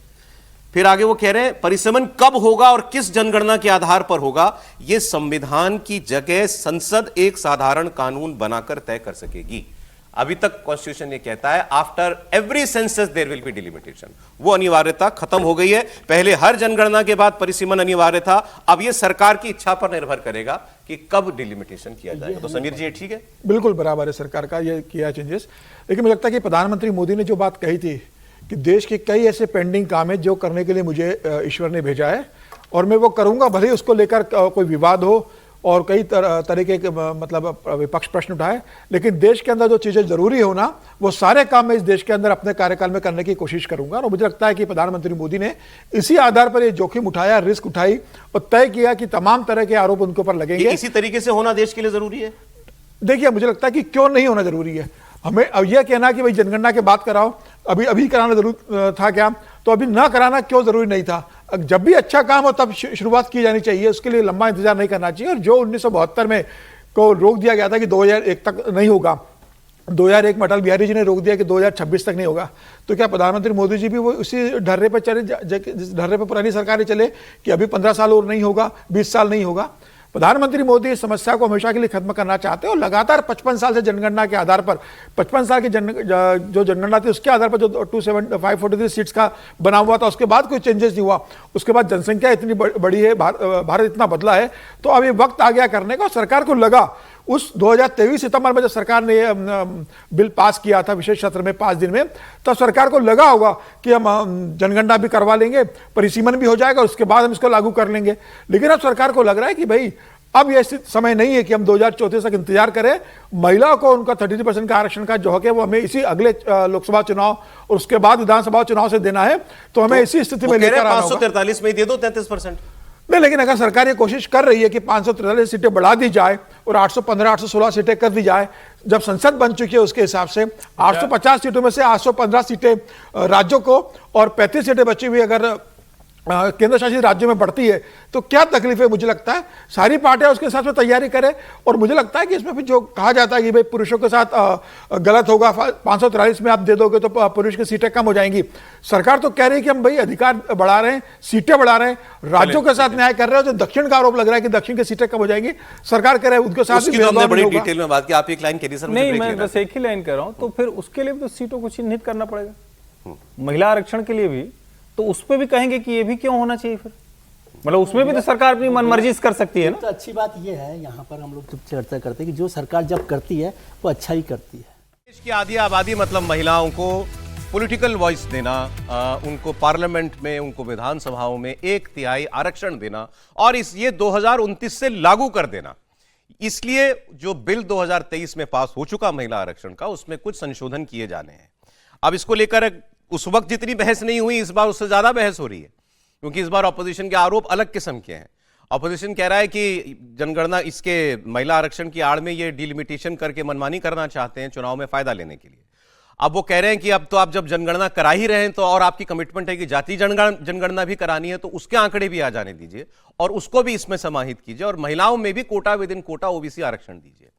फिर आगे वो कह रहे हैं परिसीमन कब होगा और किस जनगणना के आधार पर होगा, यह संविधान की जगह संसद एक साधारण कानून बनाकर तय कर सकेगी। अभी तक कॉन्स्टिट्यूशन ये कहता है after every census there will be delimitation. वो अनिवार्यता खत्म हो गई है। पहले हर जनगणना के बाद परिसीमन अनिवार्य था, अब ये सरकार की इच्छा पर निर्भर करेगा कि कब डिलिमिटेशन किया जाएगा। तो समीर जी ये ठीक है, बिल्कुल बराबर है सरकार का ये किया चेंजेस। लेकिन मुझे लगता है कि प्रधानमंत्री मोदी ने जो बात कही थी कि देश के कई ऐसे पेंडिंग काम है जो करने के लिए मुझे ईश्वर ने भेजा है और मैं वो करूंगा, भले उसको लेकर कोई विवाद हो और कई तरीके के मतलब विपक्ष प्रश्न उठाए, लेकिन देश के अंदर जो चीज़ें जरूरी हो ना, वो सारे काम मैं इस देश के अंदर अपने कार्यकाल में करने की कोशिश करूंगा। और मुझे लगता है कि प्रधानमंत्री मोदी ने इसी आधार पर ये जोखिम उठाया, रिस्क उठाई और तय किया कि तमाम तरह के आरोप उनके ऊपर लगेंगे। इसी तरीके से होना देश के लिए जरूरी है। देखिए, मुझे लगता है कि क्यों नहीं होना जरूरी है। हमें अब यह कहना कि भाई जनगणना की बात कराओ, अभी कराना जरूर था क्या, तो अभी ना कराना क्यों जरूरी नहीं था। जब भी अच्छा काम हो तब शुरुआत की जानी चाहिए, उसके लिए लंबा इंतजार नहीं करना चाहिए। और जो 1972 में को रोक दिया गया था कि 2001 तक नहीं होगा, 2001 में अटल बिहारी जी ने रोक दिया कि 2026 तक नहीं होगा, तो क्या प्रधानमंत्री मोदी जी भी वो उसी ढर्रे पर चले जिस ढर्रे पर पुरानी सरकारें चले कि अभी 15 साल और नहीं होगा, 20 साल नहीं होगा। प्रधानमंत्री मोदी इस समस्या को हमेशा के लिए खत्म करना चाहते हैं और लगातार 55 साल से जनगणना के आधार पर 55 साल की जो जनगणना थी उसके आधार पर जो 543 सीट्स का बना हुआ था, उसके बाद कोई चेंजेस नहीं हुआ। उसके बाद जनसंख्या इतनी बड़ी है, भारत इतना बदला है, तो अभी वक्त आ गया करने का। सरकार को लगा उस 2023 सितंबर में जब सरकार ने बिल पास किया था विशेष सत्र में 5 दिन में, तब सरकार को लगा होगा कि हम जनगणना भी करवा लेंगे, परिसीमन भी हो जाएगा, उसके बाद हम इसको लागू कर लेंगे। लेकिन अब सरकार को लग रहा है कि भाई अब यह समय नहीं है कि हम 2034 तक इंतजार करें। महिलाओं को उनका 33% का आरक्षण का जो हक है वो हमें इसी अगले लोकसभा चुनाव और उसके बाद विधानसभा चुनाव से देना है, तो हमें इसी स्थिति में लेकर आना होगा। 543 में दे दो 33%। नहीं, लेकिन अगर सरकार ये कोशिश कर रही है कि 543 सीटें बढ़ा दी जाए और 815 816 सीटें कर दी जाए, जब संसद बन चुकी है उसके हिसाब से 850 सीटों में से 815 सीटें राज्यों को और 35 सीटें बची हुई अगर केंद्र शासित राज्यों में बढ़ती है तो क्या तकलीफ है। मुझे लगता है सारी पार्टियां उसके साथ में तैयारी करें और मुझे लगता है कि इसमें भी जो कहा जाता है कि भाई पुरुषों के साथ गलत होगा, 543 में आप दे दोगे तो पुरुष की सीटें कम हो जाएंगी। सरकार तो कह रही है कि हम भाई अधिकार बढ़ा रहे हैं, सीटें बढ़ा रहे हैं, राज्यों के साथ न्याय कर रहे हो। तो दक्षिण का आरोप लग रहा है कि दक्षिण की सीटें कम हो जाएंगी, सरकार कह रहे हैं उनके साथ उसकी तो हमने बड़ी डिटेल में बात की। आप एक लाइन कह दी सर, नहीं, मैं बस एक ही लाइन कह रहा हूं। तो फिर उसके लिए भी तो सीटों को चिन्हित करना पड़ेगा, महिला आरक्षण के लिए भी। तो उस पर भी कहेंगे कि ये भी क्यों होना चाहिए फिर, मतलब उसमें भी तो सरकार अपनी मनमर्जी कर सकती है ना। तो अच्छी बात ये है, यहाँ पर हम लोग तो चर्चा करते हैं कि जो सरकार जब करती है वो अच्छा ही करती है। देश की आधी आबादी मतलब महिलाओं को पॉलिटिकल वॉइस देना, उनको पार्लियामेंट में, उनको विधानसभाओं में 1/3 आरक्षण देना और ये 2029 से लागू कर देना। इसलिए जो बिल 2023 में पास हो चुका महिला आरक्षण का, उसमें कुछ संशोधन किए जाने हैं। अब इसको लेकर उस वक्त जितनी बहस नहीं हुई, इस बार उससे ज्यादा बहस हो रही है, क्योंकि इस बार ऑपोजिशन के आरोप अलग किस्म के हैं। ऑपोजिशन कह रहा है कि जनगणना इसके महिला आरक्षण की आड़ में ये डिलिमिटेशन करके मनमानी करना चाहते हैं चुनाव में फायदा लेने के लिए। अब वो कह रहे हैं कि अब तो आप जब जनगणना करा ही रहे हैं तो और आपकी कमिटमेंट है कि जातीय जनगणना भी करानी है, तो उसके आंकड़े भी आ जाने दीजिए और उसको भी इसमें समाहित कीजिए और महिलाओं में भी quota within quota OBC आरक्षण दीजिए।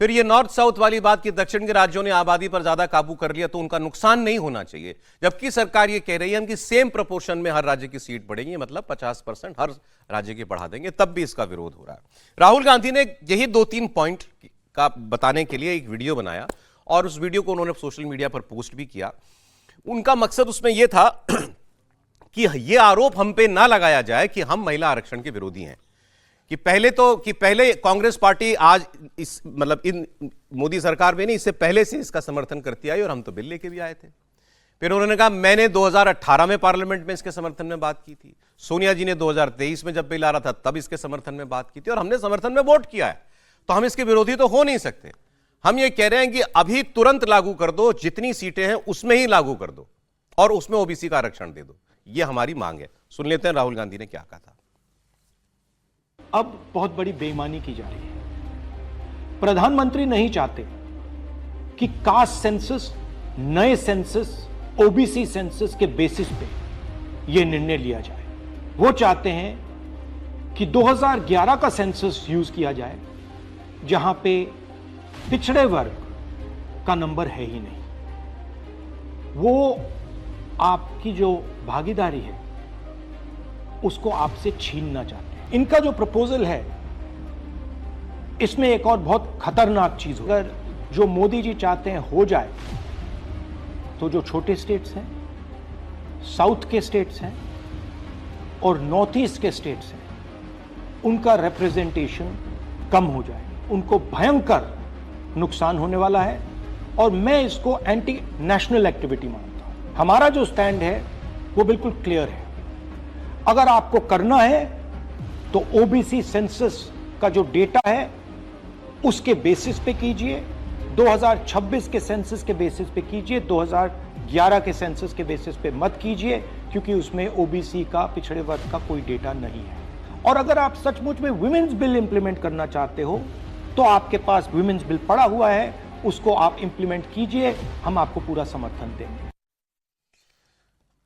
फिर ये नॉर्थ साउथ वाली बात कि दक्षिण के राज्यों ने आबादी पर ज्यादा काबू कर लिया तो उनका नुकसान नहीं होना चाहिए, जबकि सरकार ये कह रही है कि सेम प्रोपोर्शन में हर राज्य की सीट बढ़ेंगी, मतलब 50% हर राज्य की बढ़ा देंगे, तब भी इसका विरोध हो रहा है। राहुल गांधी ने यही 2-3 पॉइंट का बताने के लिए एक वीडियो बनाया और उस वीडियो को उन्होंने सोशल मीडिया पर पोस्ट भी किया। उनका मकसद उसमें यह था कि यह आरोप हम पे ना लगाया जाए कि हम महिला आरक्षण के विरोधी हैं, कि पहले कांग्रेस पार्टी आज इस मतलब इन मोदी सरकार में नहीं, इससे पहले से इसका समर्थन करती आई और हम तो बिल लेके भी आए थे। फिर उन्होंने कहा मैंने 2018 में पार्लियामेंट में इसके समर्थन में बात की थी, सोनिया जी ने 2023 में जब बिल आ रहा था तब इसके समर्थन में बात की थी और हमने समर्थन में वोट किया है, तो हम इसके विरोधी तो हो नहीं सकते। हम ये कह रहे हैं कि अभी तुरंत लागू कर दो, जितनी सीटें हैं उसमें ही लागू कर दो और उसमें ओबीसी का आरक्षण दे दो, ये हमारी मांग है। सुन लेते हैं राहुल गांधी ने क्या कहा था। अब बहुत बड़ी बेईमानी की जा रही है। प्रधानमंत्री नहीं चाहते कि कास्ट सेंसस, नए सेंसस, ओबीसी सेंसस के बेसिस पे यह निर्णय लिया जाए। वो चाहते हैं कि 2011 का सेंसस यूज किया जाए, जहां पे पिछड़े वर्ग का नंबर है ही नहीं। वो आपकी जो भागीदारी है उसको आपसे छीनना चाहते हैं। इनका जो प्रपोजल है इसमें एक और बहुत खतरनाक चीज हो, अगर जो मोदी जी चाहते हैं हो जाए तो जो छोटे स्टेट्स हैं, साउथ के स्टेट्स हैं और नॉर्थ ईस्ट के स्टेट्स हैं, उनका रिप्रेजेंटेशन कम हो जाए, उनको भयंकर नुकसान होने वाला है और मैं इसको एंटी नेशनल एक्टिविटी मानता हूं। हमारा जो स्टैंड है वो बिल्कुल क्लियर है। अगर आपको करना है तो ओबीसी सेंसस का जो डेटा है उसके बेसिस पे कीजिए, 2026 के सेंसस के बेसिस पे कीजिए, 2011 के सेंसस के बेसिस पे मत कीजिए, क्योंकि उसमें ओबीसी का, पिछड़े वर्ग का कोई डेटा नहीं है। और अगर आप सचमुच में विमेंस बिल इंप्लीमेंट करना चाहते हो तो आपके पास विमेंस बिल पड़ा हुआ है, उसको आप इंप्लीमेंट कीजिए, हम आपको पूरा समर्थन देंगे।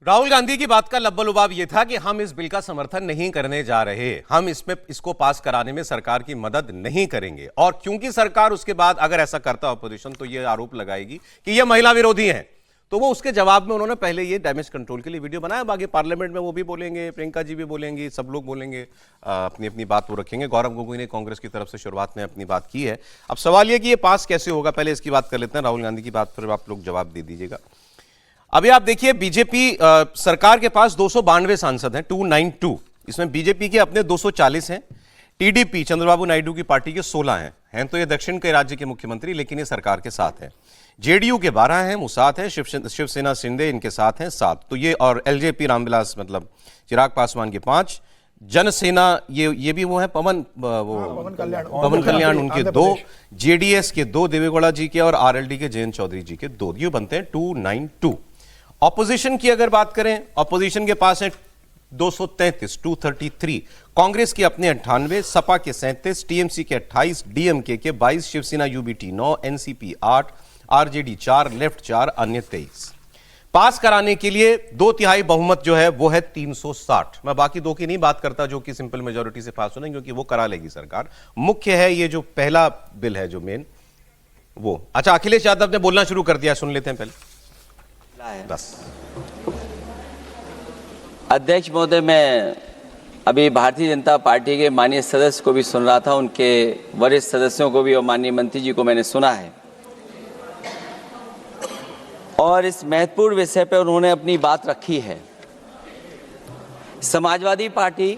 राहुल गांधी की बात का लब्बा-लुबाब यह था कि हम इस बिल का समर्थन नहीं करने जा रहे, हम इसको पास कराने में सरकार की मदद नहीं करेंगे। और क्योंकि सरकार उसके बाद अगर ऐसा करता ऑपोजिशन तो यह आरोप लगाएगी कि यह महिला विरोधी हैं, तो वो उसके जवाब में उन्होंने पहले ये डैमेज कंट्रोल के लिए वीडियो बनाया। बाकी पार्लियामेंट में वो भी बोलेंगे, प्रियंका जी भी बोलेंगी, सब लोग बोलेंगे, अपनी अपनी बात वो रखेंगे। गौरव गोगोई ने कांग्रेस की तरफ से शुरुआत में अपनी बात की है। अब सवाल ये कि ये पास कैसे होगा, पहले इसकी बात कर लेते हैं। राहुल गांधी की बात पर आप लोग जवाब दे दीजिएगा। अभी आप देखिए बीजेपी सरकार के पास 292 सांसद हैं, 292। इसमें बीजेपी के अपने 240 हैं, टीडीपी चंद्रबाबू नायडू की पार्टी के 16 हैं तो ये दक्षिण के राज्य के मुख्यमंत्री, लेकिन ये सरकार के साथ है। जेडीयू के 12 हैं, वो 7 हैं, शिवसेना शिंदे इनके साथ हैं 7, तो ये, और एलजेपी रामविलास मतलब चिराग पासवान के 5, जनसेना ये भी वो है पवन कल्याण उनके 2, जेडीएस के 2 देवेगौड़ा जी के और आरएलडी के जयंत चौधरी जी के 2, ये बनते हैं 292। ऑपोजिशन की अगर बात करें, ऑपोजिशन के पास है 233, 233, कांग्रेस के अपने 98, सपा के 37, टीएमसी के 28, डीएमके के 22, Shiv Sena UBT 9, NCP 8, RJD 4, left 4, अन्य 23। पास कराने के लिए 2/3 बहुमत जो है वो है 360। मैं बाकी दो की नहीं बात करता जो कि सिंपल मेजोरिटी से पास होने, क्योंकि वो करा लेगी सरकार। मुख्य है ये जो पहला बिल है जो मेन वो। अच्छा, अखिलेश यादव ने बोलना शुरू कर दिया, सुन लेते हैं पहले बस। अध्यक्ष महोदय, मैं अभी भारतीय जनता पार्टी के माननीय सदस्य को भी सुन रहा था, उनके वरिष्ठ सदस्यों को भी और माननीय मंत्री जी को मैंने सुना है, और इस महत्वपूर्ण विषय पर उन्होंने अपनी बात रखी है। समाजवादी पार्टी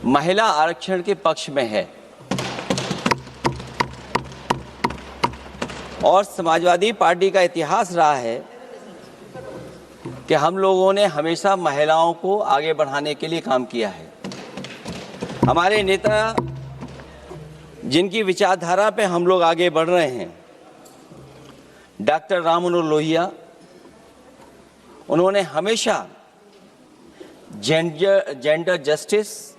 महिला आरक्षण के पक्ष में है और समाजवादी पार्टी का इतिहास रहा है कि हम लोगों ने हमेशा महिलाओं को आगे बढ़ाने के लिए काम किया है। हमारे नेता जिनकी विचारधारा पे हम लोग आगे बढ़ रहे हैं, डॉक्टर राम मनोहर लोहिया, उन्होंने हमेशा जेंडर जस्टिस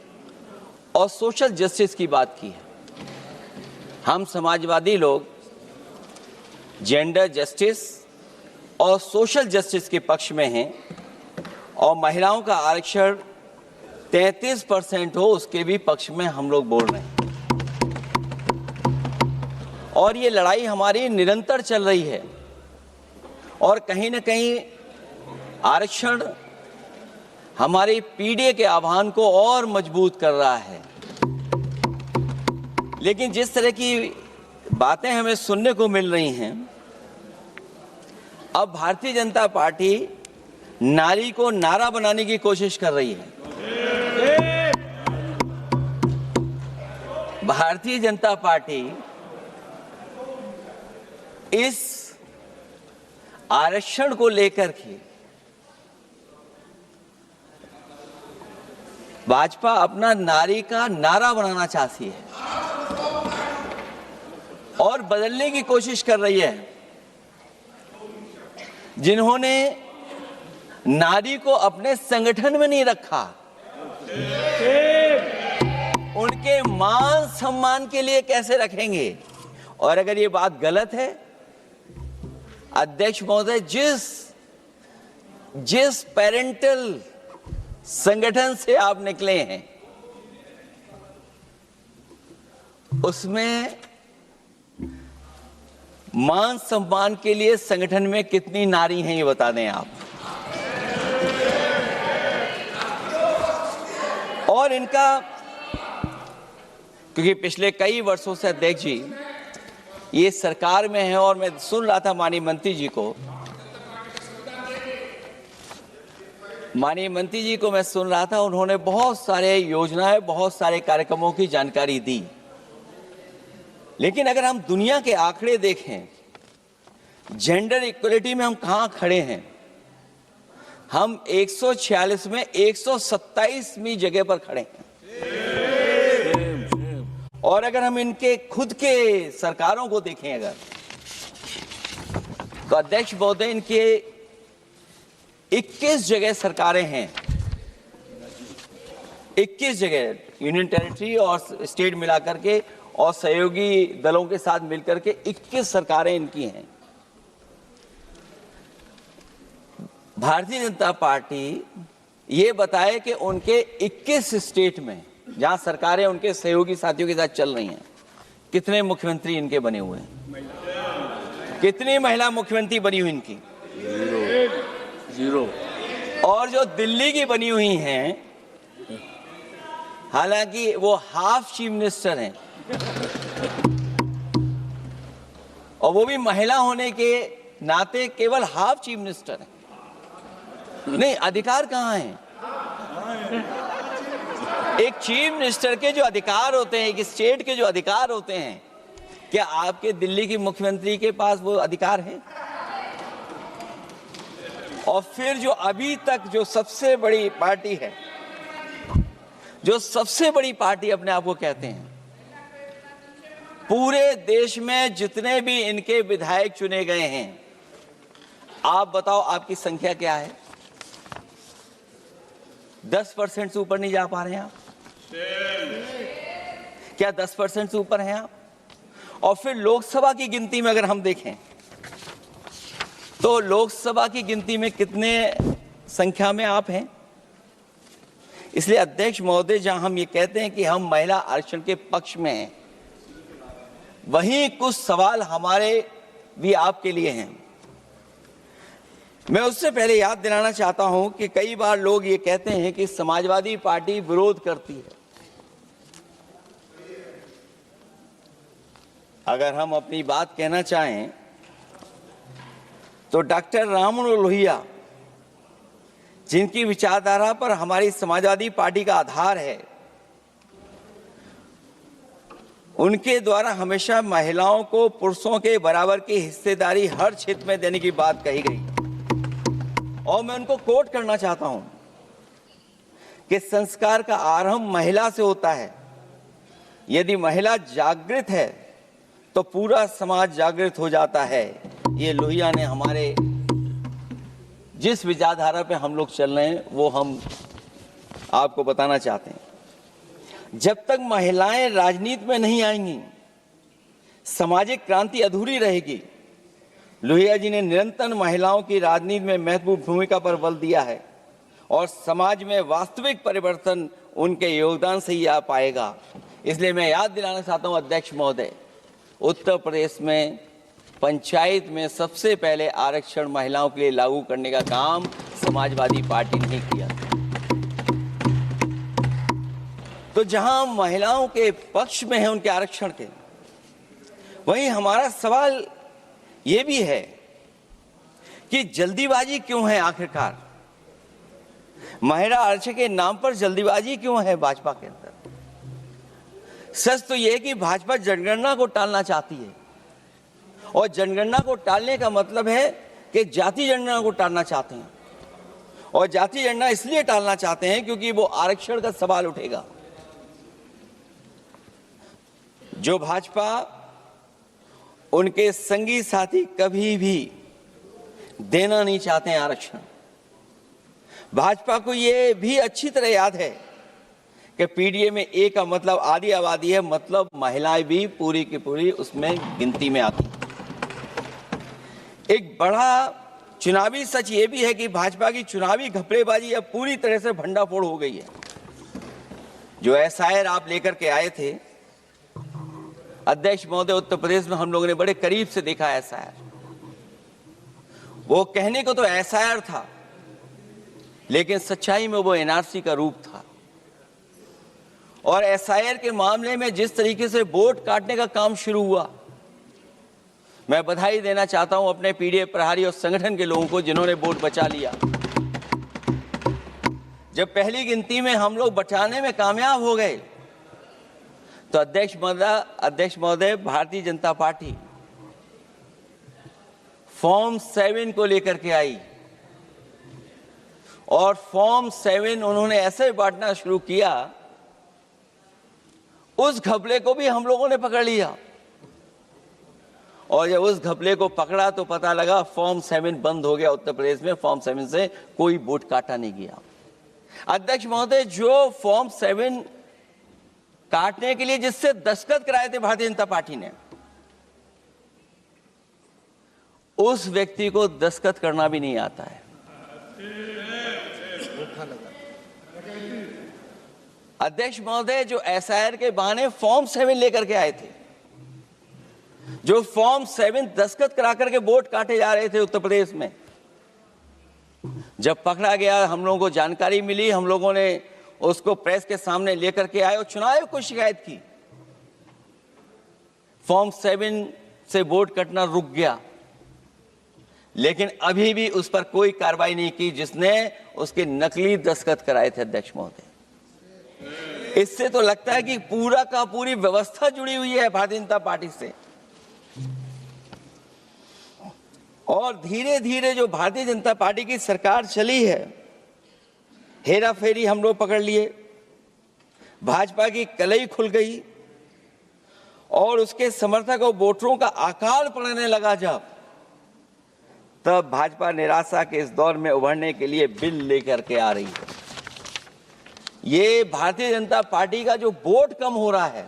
और सोशल जस्टिस की बात की है। हम समाजवादी लोग जेंडर जस्टिस और सोशल जस्टिस के पक्ष में हैं और महिलाओं का आरक्षण 33% हो उसके भी पक्ष में हम लोग बोल रहे हैं। और ये लड़ाई हमारी निरंतर चल रही है और कहीं न कहीं आरक्षण हमारी पीढ़ी के आह्वान को और मजबूत कर रहा है। लेकिन जिस तरह की बातें हमें सुनने को मिल रही हैं, अब भारतीय जनता पार्टी नारी को नारा बनाने की कोशिश कर रही है। भारतीय जनता पार्टी इस आरक्षण को लेकर के भाजपा अपना नारी का नारा बनाना चाहती है और बदलने की कोशिश कर रही है। जिन्होंने नारी को अपने संगठन में नहीं रखा, उनके मान सम्मान के लिए कैसे रखेंगे? और अगर ये बात गलत है, अध्यक्ष महोदय, जिस पेरेंटल संगठन से आप निकले हैं उसमें मान सम्मान के लिए संगठन में कितनी नारी हैं ये बता दें आप। और इनका, क्योंकि पिछले कई वर्षों से अध्यक्ष जी ये सरकार में है और मैं सुन रहा था माननीय मंत्री जी को मैं सुन रहा था, उन्होंने बहुत सारे योजनाएं, बहुत सारे कार्यक्रमों की जानकारी दी। लेकिन अगर हम दुनिया के आंकड़े देखें, जेंडर इक्वलिटी में हम कहां खड़े हैं? हम 146 में 127वीं जगह पर खड़े हैं। और अगर हम इनके खुद के सरकारों को देखें अगर, तो अध्यक्ष महोदय इनके 21 जगह सरकारें हैं। 21 जगह यूनियन टेरिटरी और स्टेट मिलाकर के और सहयोगी दलों के साथ मिलकर के 21 सरकारें इनकी हैं। भारतीय जनता पार्टी ये बताए कि उनके 21 स्टेट में जहां सरकारें उनके सहयोगी साथियों के साथ चल रही हैं, कितने मुख्यमंत्री इनके बने हुए हैं? कितनी महिला मुख्यमंत्री बनी हुई इनकी? जीरो। और जो दिल्ली की बनी हुई हैं, हालांकि वो हाफ चीफ मिनिस्टर हैं और वो भी महिला होने के नाते केवल हाफ चीफ मिनिस्टर हैं। नहीं, अधिकार कहां है? एक चीफ मिनिस्टर के जो अधिकार होते हैं, एक स्टेट के जो अधिकार होते हैं, क्या आपके दिल्ली की मुख्यमंत्री के पास वो अधिकार है? और फिर जो अभी तक जो सबसे बड़ी पार्टी है, जो सबसे बड़ी पार्टी अपने आप को कहते हैं, पूरे देश में जितने भी इनके विधायक चुने गए हैं, आप बताओ आपकी संख्या क्या है? 10% से ऊपर नहीं जा पा रहे हैं आप? क्या 10% से ऊपर हैं आप? और फिर लोकसभा की गिनती में अगर हम देखें तो लोकसभा की गिनती में कितने संख्या में आप हैं? इसलिए अध्यक्ष महोदय, जहां हम ये कहते हैं कि हम महिला आरक्षण के पक्ष में हैं, वहीं कुछ सवाल हमारे भी आपके लिए हैं। मैं उससे पहले याद दिलाना चाहता हूं कि कई बार लोग ये कहते हैं कि समाजवादी पार्टी विरोध करती है। अगर हम अपनी बात कहना चाहें तो डॉक्टर राममनोहर लोहिया, जिनकी विचारधारा पर हमारी समाजवादी पार्टी का आधार है, उनके द्वारा हमेशा महिलाओं को पुरुषों के बराबर की हिस्सेदारी हर क्षेत्र में देने की बात कही गई। और मैं उनको कोट करना चाहता हूं कि संस्कार का आरंभ महिला से होता है। यदि महिला जागृत है तो पूरा समाज जागृत हो जाता है। ये लोहिया ने हमारे जिस विचारधारा पे हम लोग चल रहे हैं वो हम आपको बताना चाहते हैं। जब तक महिलाएं राजनीति में नहीं आएंगी, सामाजिक क्रांति अधूरी रहेगी। लोहिया जी ने निरंतर महिलाओं की राजनीति में महत्वपूर्ण भूमिका पर बल दिया है और समाज में वास्तविक परिवर्तन उनके योगदान से ही आ पाएगा। इसलिए मैं याद दिलाना चाहता हूं अध्यक्ष महोदय, उत्तर प्रदेश में पंचायत में सबसे पहले आरक्षण महिलाओं के लिए लागू करने का काम समाजवादी पार्टी ने किया। तो जहां महिलाओं के पक्ष में है उनके आरक्षण के, वहीं हमारा सवाल यह भी है कि जल्दीबाजी क्यों है? आखिरकार महिला आरक्षण के नाम पर जल्दीबाजी क्यों है भाजपा के अंदर? सच तो यह है कि भाजपा जनगणना को टालना चाहती है, और जनगणना को टालने का मतलब है कि जाति जनगणना को टालना चाहते हैं। और जाति जनगणना इसलिए टालना चाहते हैं क्योंकि वो आरक्षण का सवाल उठेगा। जो भाजपा, उनके संगी साथी कभी भी देना नहीं चाहते हैं आरक्षण। भाजपा को यह भी अच्छी तरह याद है कि पीडीए में ए का मतलब आधी आबादी है, मतलब महिलाएं भी पूरी की पूरी उसमें गिनती में आती। एक बड़ा चुनावी सच ये भी है कि भाजपा की चुनावी घपलेबाजी अब पूरी तरह से भंडाफोड़ हो गई है। जो एसआईआर आप लेकर के आए थे अध्यक्ष महोदय, उत्तर प्रदेश में हम लोगों ने बड़े करीब से देखा एसआईआर। वो कहने को तो एसआईआर था, लेकिन सच्चाई में वो एनआरसी का रूप था। और एसआईआर के मामले में जिस तरीके से वोट काटने का काम शुरू हुआ, मैं बधाई देना चाहता हूं अपने पीडीए प्रहारी और संगठन के लोगों को जिन्होंने वोट बचा लिया। जब पहली गिनती में हम लोग बचाने में कामयाब हो गए तो अध्यक्ष महोदय, भारतीय जनता पार्टी फॉर्म 7 को लेकर के आई और फॉर्म 7 उन्होंने ऐसे बांटना शुरू किया, उस घपले को भी हम लोगों ने पकड़ लिया। और जब उस घपले को पकड़ा तो पता लगा फॉर्म 7 बंद हो गया उत्तर प्रदेश में। फॉर्म 7 से कोई वोट काटा नहीं गया। अध्यक्ष महोदय, जो फॉर्म 7 काटने के लिए जिससे दस्तखत कराए थे भारतीय जनता पार्टी ने, उस व्यक्ति को दस्तखत करना भी नहीं आता है। अध्यक्ष महोदय, जो एसआईआर के बहाने फॉर्म 7 लेकर के आए थे, जो फॉर्म 7 दस्तखत करा करके वोट काटे जा रहे थे उत्तर प्रदेश में, जब पकड़ा गया, हम लोगों को जानकारी मिली, हम लोगों ने उसको प्रेस के सामने लेकर के आए और चुनाव आयोग को शिकायत की। फॉर्म 7 से वोट कटना रुक गया, लेकिन अभी भी उस पर कोई कार्रवाई नहीं की जिसने उसके नकली दस्तखत कराए थे। अध्यक्ष महोदय, इससे तो लगता है कि पूरा का पूरी व्यवस्था जुड़ी हुई है भारतीय जनता पार्टी से। और धीरे धीरे जो भारतीय जनता पार्टी की सरकार चली है, हेरा फेरी हम लोग पकड़ लिए, भाजपा की कलई खुल गई और उसके समर्थक और वोटरों का अकाल पड़ने लगा। तब भाजपा निराशा के इस दौर में उभरने के लिए बिल लेकर के आ रही है। ये भारतीय जनता पार्टी का जो वोट कम हो रहा है,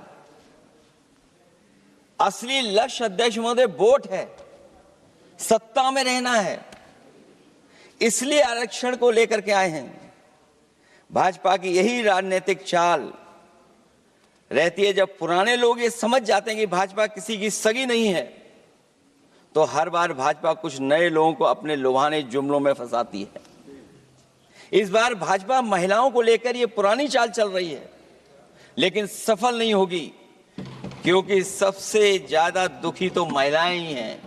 असली लक्ष्य अध्यक्ष महोदय वोट है। सत्ता में रहना है, इसलिए आरक्षण को लेकर के आए हैं। भाजपा की यही राजनीतिक चाल रहती है। जब पुराने लोग ये समझ जाते हैं कि भाजपा किसी की सगी नहीं है, तो हर बार भाजपा कुछ नए लोगों को अपने लुभाने जुमलों में फंसाती है। इस बार भाजपा महिलाओं को लेकर ये पुरानी चाल चल रही है, लेकिन सफल नहीं होगी, क्योंकि सबसे ज्यादा दुखी तो महिलाएं ही हैं।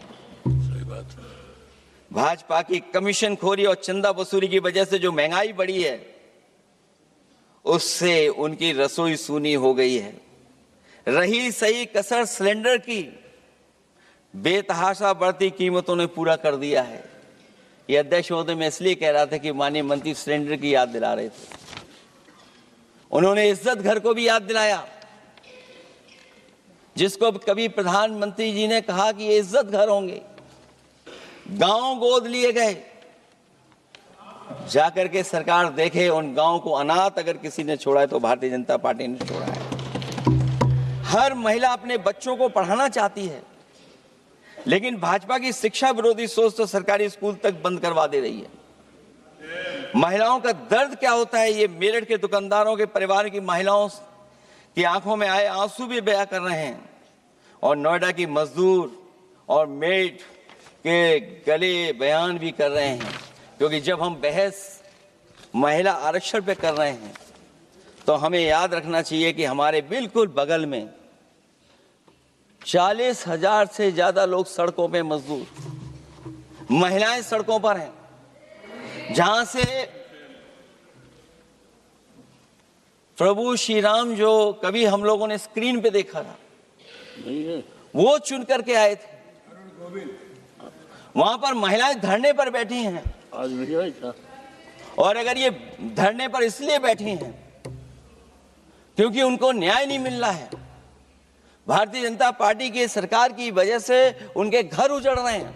भाजपा की कमीशन खोरी और चंदा वसूली की वजह से जो महंगाई बढ़ी है, उससे उनकी रसोई सूनी हो गई है। रही सही कसर सिलेंडर की, बेतहाशा बढ़ती कीमतों ने पूरा कर दिया है। ये अध्यक्ष महोदय, मैं इसलिए कह रहा था कि माननीय मंत्री सिलेंडर की याद दिला रहे थे। उन्होंने इज्जत घर को भी याद दिलाया, जिसको कभी प्रधानमंत्री जी ने कहा कि ये इज्जत घर होंगे। गांव गोद लिए गए, जाकर के सरकार देखे उन गांव को अनाथ अगर किसी ने छोड़ा है तो भारतीय जनता पार्टी ने छोड़ा है। हर महिला अपने बच्चों को पढ़ाना चाहती है, लेकिन भाजपा की शिक्षा विरोधी सोच तो सरकारी स्कूल तक बंद करवा दे रही है। महिलाओं का दर्द क्या होता है, ये मेरठ के दुकानदारों के परिवार की महिलाओं की आंखों में आए आंसू भी बयां कर रहे हैं, और नोएडा की मजदूर और मेड के गले बयान भी कर रहे हैं। क्योंकि जब हम बहस महिला आरक्षण पे कर रहे हैं, तो हमें याद रखना चाहिए कि हमारे बिल्कुल बगल में 40,000 से ज्यादा लोग सड़कों पे मजदूर, महिलाएं सड़कों पर हैं, जहां से प्रभु श्री राम जो कभी हम लोगों ने स्क्रीन पे देखा था, वो चुन करके आए थे। वहां पर महिलाएं धरने पर बैठी हैं, और अगर ये धरने पर इसलिए बैठी हैं क्योंकि उनको न्याय नहीं मिल रहा है, भारतीय जनता पार्टी की सरकार की वजह से उनके घर उजड़ रहे हैं,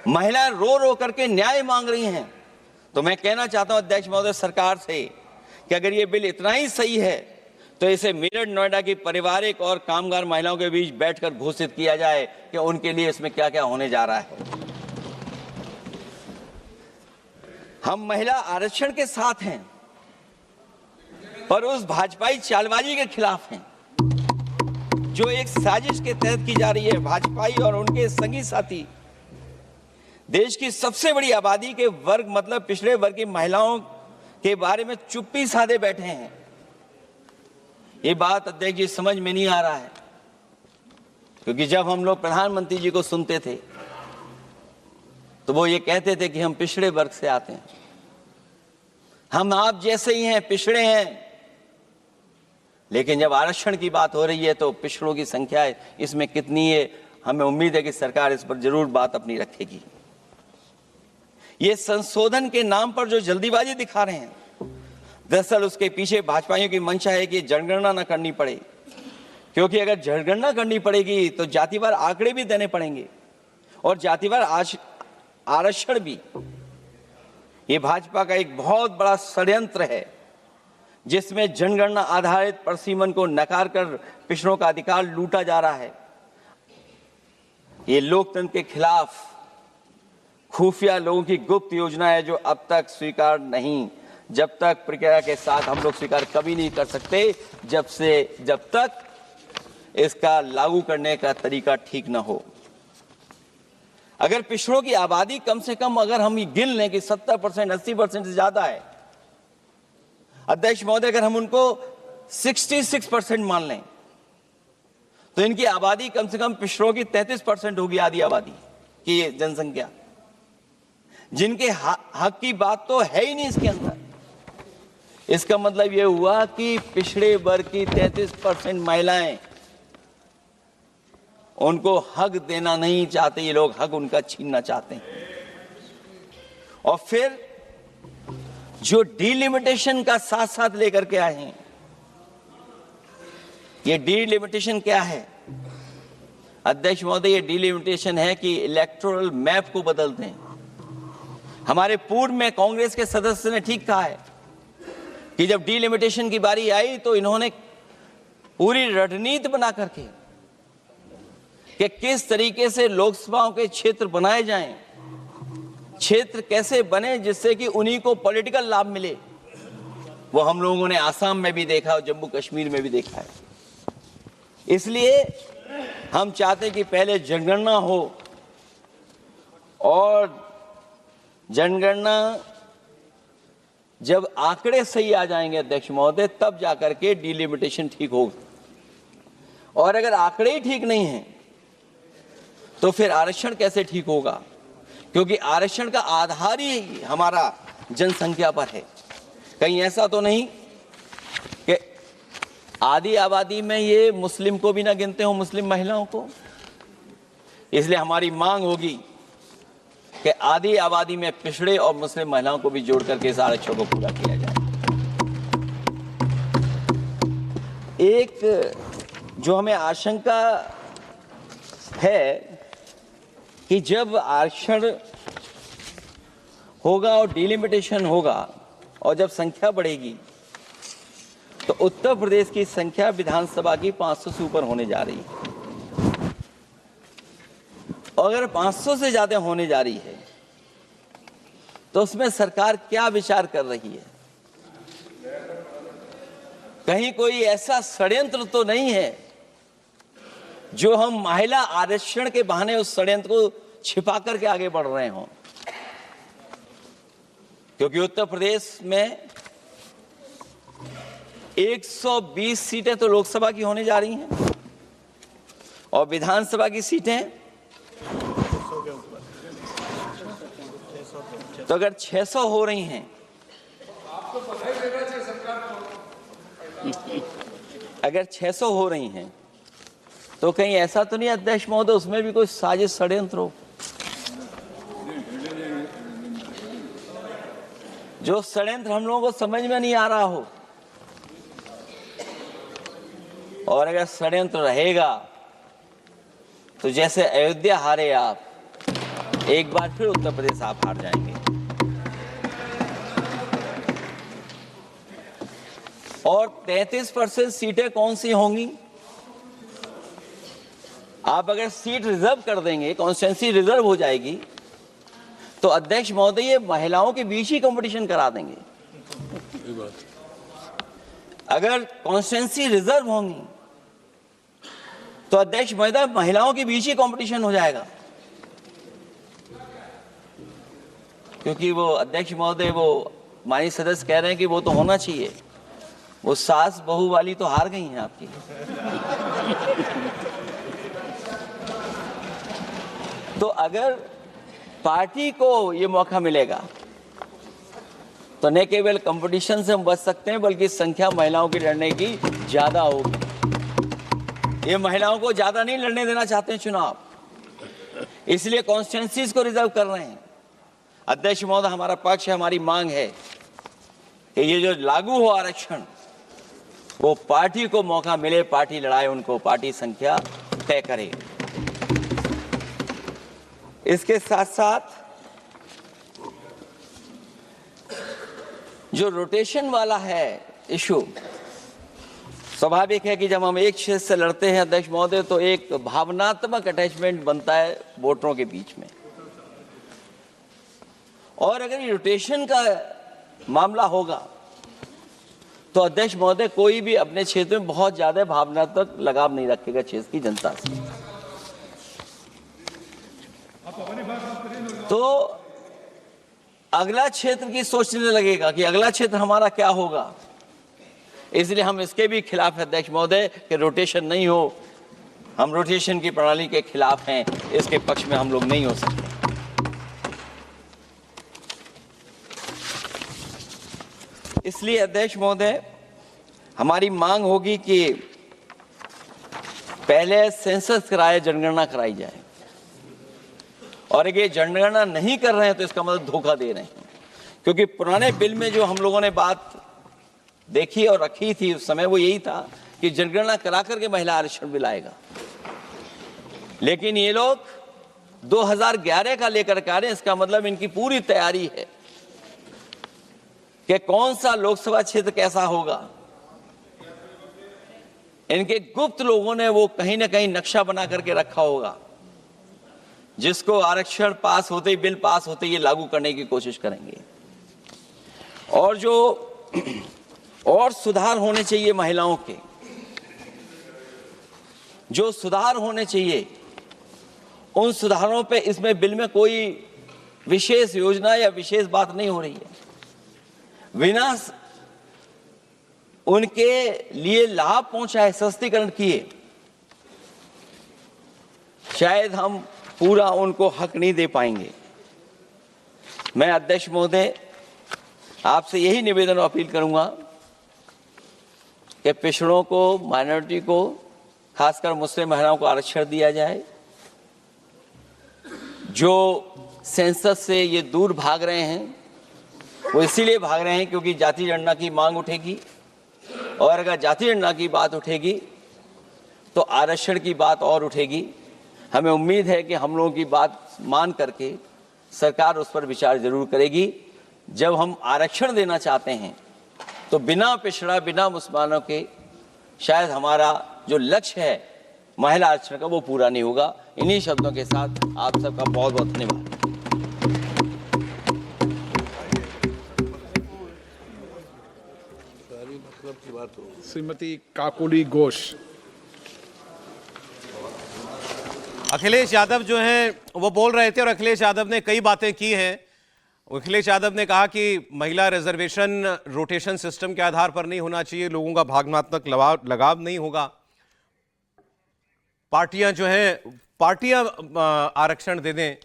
महिलाएं रो रो करके न्याय मांग रही हैं, तो मैं कहना चाहता हूं अध्यक्ष महोदय सरकार से कि अगर ये बिल इतना ही सही है तो इसे मेरठ नोएडा की पारिवारिक और कामगार महिलाओं के बीच बैठकर घोषित किया जाए कि उनके लिए इसमें क्या क्या होने जा रहा है। हम महिला आरक्षण के साथ हैं, पर उस भाजपाई चालबाजी के खिलाफ हैं जो एक साजिश के तहत की जा रही है। भाजपाई और उनके संगी साथी देश की सबसे बड़ी आबादी के वर्ग मतलब पिछड़े वर्ग की महिलाओं के बारे में चुप्पी साधे बैठे हैं। ये बात अध्यक्ष जी समझ में नहीं आ रहा है, क्योंकि जब हम लोग प्रधानमंत्री जी को सुनते थे तो वो ये कहते थे कि हम पिछड़े वर्ग से आते हैं, हम आप जैसे ही हैं, पिछड़े हैं। लेकिन जब आरक्षण की बात हो रही है तो पिछड़ों की संख्या इसमें कितनी है, हमें उम्मीद है कि सरकार इस पर जरूर बात अपनी रखेगी। ये संशोधन के नाम पर जो जल्दीबाजी दिखा रहे हैं, दरअसल उसके पीछे भाजपाइयों की मंशा है कि जनगणना न करनी पड़े, क्योंकि अगर जनगणना करनी पड़ेगी तो जातिवार आंकड़े भी देने पड़ेंगे और जातिवार आरक्षण भी। ये भाजपा का एक बहुत बड़ा षड्यंत्र है, जिसमें जनगणना आधारित परसीमन को नकार कर पिछड़ों का अधिकार लूटा जा रहा है। ये लोकतंत्र के खिलाफ खुफिया लोगों की गुप्त योजना है, जो अब तक स्वीकार नहीं, जब तक प्रक्रिया के साथ हम लोग स्वीकार कभी नहीं कर सकते, जब तक इसका लागू करने का तरीका ठीक ना हो। अगर पिछड़ों की आबादी कम से कम अगर हम ये गिन लें कि 70%, 80% से ज्यादा है, अध्यक्ष महोदय अगर हम उनको 66% मान लें तो इनकी आबादी कम से कम पिछड़ों की 33% होगी, आधी आबादी की जनसंख्या, जिनके हक की बात तो है ही नहीं इसके अंदर। इसका मतलब यह हुआ कि पिछड़े वर्ग की 33% महिलाएं, उनको हक देना नहीं चाहते ये लोग, हक उनका छीनना चाहते हैं। और फिर जो डिलिमिटेशन का साथ साथ लेकर के आए हैं, ये डिलिमिटेशन क्या है अध्यक्ष महोदय? ये डिलिमिटेशन है कि इलेक्टोरल मैप को बदल दें। हमारे पूर्व में कांग्रेस के सदस्य ने ठीक कहा है कि जब डिलिमिटेशन की बारी आई तो इन्होंने पूरी रणनीति बना करके कि किस तरीके से लोकसभाओं के क्षेत्र बनाए जाएं, क्षेत्र कैसे बने जिससे कि उन्हीं को पॉलिटिकल लाभ मिले। वो हम लोगों ने आसाम में भी देखा और जम्मू कश्मीर में भी देखा है। इसलिए हम चाहते कि पहले जनगणना हो और जनगणना जब आंकड़े सही आ जाएंगे अध्यक्ष महोदय, तब जाकर के डिलिमिटेशन ठीक होगा। और अगर आंकड़े ही ठीक नहीं हैं तो फिर आरक्षण कैसे ठीक होगा? क्योंकि आरक्षण का आधार ही हमारा जनसंख्या पर है। कहीं ऐसा तो नहीं कि आधी आबादी में ये मुस्लिम को भी ना गिनते हो, मुस्लिम महिलाओं को। इसलिए हमारी मांग होगी कि आधी आबादी में पिछड़े और मुस्लिम महिलाओं को भी जोड़ करके इस आरक्षण को पूरा किया जाए। एक जो हमें आशंका है कि जब आरक्षण होगा और डिलिमिटेशन होगा और जब संख्या बढ़ेगी तो उत्तर प्रदेश की संख्या विधानसभा की 500 से ऊपर होने जा रही है। और अगर 500 से ज्यादा होने जा रही है तो उसमें सरकार क्या विचार कर रही है? कहीं कोई ऐसा षड्यंत्र तो नहीं है जो हम महिला आरक्षण के बहाने उस षड्यंत्र को छिपा करके आगे बढ़ रहे हों? क्योंकि उत्तर प्रदेश में 120 सीटें तो लोकसभा की होने जा रही हैं और विधानसभा की सीटें तो अगर 600 हो रही हैं, अगर 600 हो रही हैं तो कहीं ऐसा तो नहीं अध्यक्ष महोदय उसमें भी कोई साजिश षड्यंत्र हो? जो षड्यंत्र हम लोगों को समझ में नहीं आ रहा हो। और अगर षड्यंत्र रहेगा तो जैसे अयोध्या हारे आप, एक बार फिर उत्तर प्रदेश आप हार जाएंगे। और 33% सीटें कौन सी होंगी? आप अगर सीट रिजर्व कर देंगे, कॉन्स्टिट्यूंसी रिजर्व हो जाएगी, तो अध्यक्ष महोदय ये महिलाओं के बीच ही कंपटीशन करा देंगे। अगर कॉन्स्टिट्यूंसी रिजर्व होंगी तो अध्यक्ष महोदय महिलाओं के बीच ही कंपटीशन हो जाएगा। क्योंकि वो अध्यक्ष महोदय वो माननीय सदस्य कह रहे हैं कि वो तो होना चाहिए, वो सास बहू वाली तो हार गई हैं आपकी। तो अगर पार्टी को ये मौका मिलेगा तो न केवल कंपटीशन से हम बच सकते हैं बल्कि संख्या महिलाओं की लड़ने की ज्यादा होगी। ये महिलाओं को ज्यादा नहीं लड़ने देना चाहते हैं चुनाव, इसलिए कॉन्स्टिट्यूंसीज को रिजर्व कर रहे हैं। अध्यक्ष महोदय हमारा पक्ष है, हमारी मांग है कि ये जो लागू हो आरक्षण वो पार्टी को मौका मिले, पार्टी लड़ाए उनको, पार्टी संख्या तय करे। इसके साथ साथ जो रोटेशन वाला है इशू, स्वाभाविक है कि जब हम एक क्षेत्र से लड़ते हैं अध्यक्ष महोदय तो एक भावनात्मक अटैचमेंट बनता है वोटरों के बीच में। और अगर ये रोटेशन का मामला होगा तो अध्यक्ष महोदय कोई भी अपने क्षेत्र में बहुत ज्यादा भावनात्मक लगाव नहीं रखेगा क्षेत्र की जनता से। तो अगला क्षेत्र की सोचने लगेगा कि अगला क्षेत्र हमारा क्या होगा। इसलिए हम इसके भी खिलाफ है अध्यक्ष महोदय कि रोटेशन नहीं हो। हम रोटेशन की प्रणाली के खिलाफ हैं, इसके पक्ष में हम लोग नहीं हो सकते। इसलिए अध्यक्ष महोदय हमारी मांग होगी कि पहले सेंसस कराए, जनगणना कराई जाए। और अगर ये जनगणना नहीं कर रहे हैं तो इसका मतलब धोखा दे रहे हैं। क्योंकि पुराने बिल में जो हम लोगों ने बात देखी और रखी थी उस समय वो यही था कि जनगणना करा करके महिला आरक्षण बिल आएगा। लेकिन ये लोग 2011 का लेकर के आ रहे हैं। इसका मतलब इनकी पूरी तैयारी है कि कौन सा लोकसभा क्षेत्र कैसा होगा। इनके गुप्त लोगों ने वो कहीं ना कहीं नक्शा बना करके रखा होगा, जिसको आरक्षण पास होते ही, बिल पास होते ही ये लागू करने की कोशिश करेंगे। और जो और सुधार होने चाहिए महिलाओं के, जो सुधार होने चाहिए, उन सुधारों पे इसमें बिल में कोई विशेष योजना या विशेष बात नहीं हो रही है। बिना उनके लिए लाभ पहुंचाए, सस्तीकरण किए, शायद हम पूरा उनको हक नहीं दे पाएंगे। मैं अध्यक्ष महोदय आपसे यही निवेदन और अपील करूंगा कि पिछड़ों को, माइनॉरिटी को, खासकर मुस्लिम महिलाओं को आरक्षण दिया जाए। जो सेंसस से ये दूर भाग रहे हैं, वो इसीलिए भाग रहे हैं क्योंकि जाति जनगणना की मांग उठेगी, और अगर जाति जनगणना की बात उठेगी तो आरक्षण की बात और उठेगी। हमें उम्मीद है कि हम लोगों की बात मान करके सरकार उस पर विचार जरूर करेगी। जब हम आरक्षण देना चाहते हैं तो बिना पिछड़ा, बिना मुसलमानों के शायद हमारा जो लक्ष्य है महिला आरक्षण का, वो पूरा नहीं होगा। इन्हीं शब्दों के साथ आप सबका बहुत बहुत धन्यवाद। श्रीमती काकोली घोष। अखिलेश यादव जो हैं वो बोल रहे थे और अखिलेश यादव ने कई बातें की हैं। अखिलेश यादव ने कहा कि महिला रिजर्वेशन रोटेशन सिस्टम के आधार पर नहीं होना चाहिए, लोगों का भावनात्मक लगाव नहीं होगा, पार्टियां जो हैं पार्टियां आरक्षण दे दें,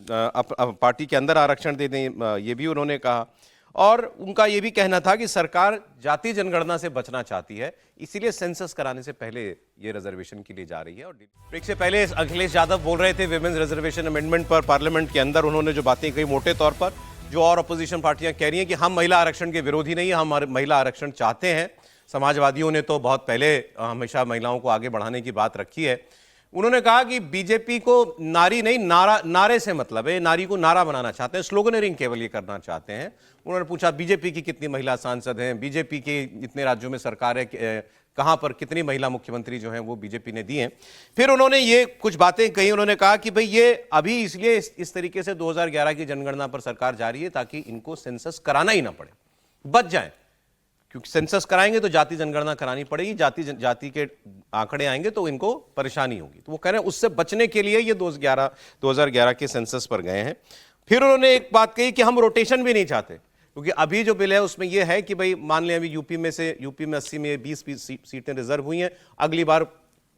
पार्टी के अंदर आरक्षण दे दें, ये भी उन्होंने कहा। और उनका ये भी कहना था कि सरकार जाति जनगणना से बचना चाहती है, इसीलिए सेंसस कराने से पहले ये रिजर्वेशन के लिए जा रही है। और ब्रेक से पहले अखिलेश यादव बोल रहे थे विमेंस रिजर्वेशन अमेंडमेंट पर। पार्लियामेंट के अंदर उन्होंने जो बातें कही, मोटे तौर पर जो और अपोजिशन पार्टियां कह रही हैं कि हम महिला आरक्षण के विरोधी नहीं है, हम महिला आरक्षण चाहते हैं। समाजवादियों ने तो बहुत पहले हमेशा महिलाओं को आगे बढ़ाने की बात रखी है। उन्होंने कहा कि बीजेपी को नारी नहीं, नारे से मतलब है, नारी को नारा बनाना चाहते हैं, स्लोगनरिंग केवल ये करना चाहते हैं। उन्होंने पूछा बीजेपी की कितनी महिला सांसद हैं, बीजेपी के इतने राज्यों में सरकार है, कहां पर कितनी महिला मुख्यमंत्री जो हैं वो बीजेपी ने दी हैं। फिर उन्होंने ये कुछ बातें कही। उन्होंने कहा कि भाई ये अभी इसलिए इस तरीके से 2011 की जनगणना पर सरकार जा रही है ताकि इनको सेंसस कराना ही ना पड़े, बच जाए, क्योंकि सेंसस कराएंगे तो जाति जनगणना करानी पड़ेगी, जाति के आंकड़े आएंगे तो इनको परेशानी होगी। तो वो कह रहे हैं उससे बचने के लिए ये 2011 के सेंसस पर गए हैं। फिर उन्होंने एक बात कही कि हम रोटेशन भी नहीं चाहते, क्योंकि अभी जो बिल है उसमें यह है कि भाई मान लें अभी यूपी में 80 में 20 सीटें रिजर्व हुई हैं, अगली बार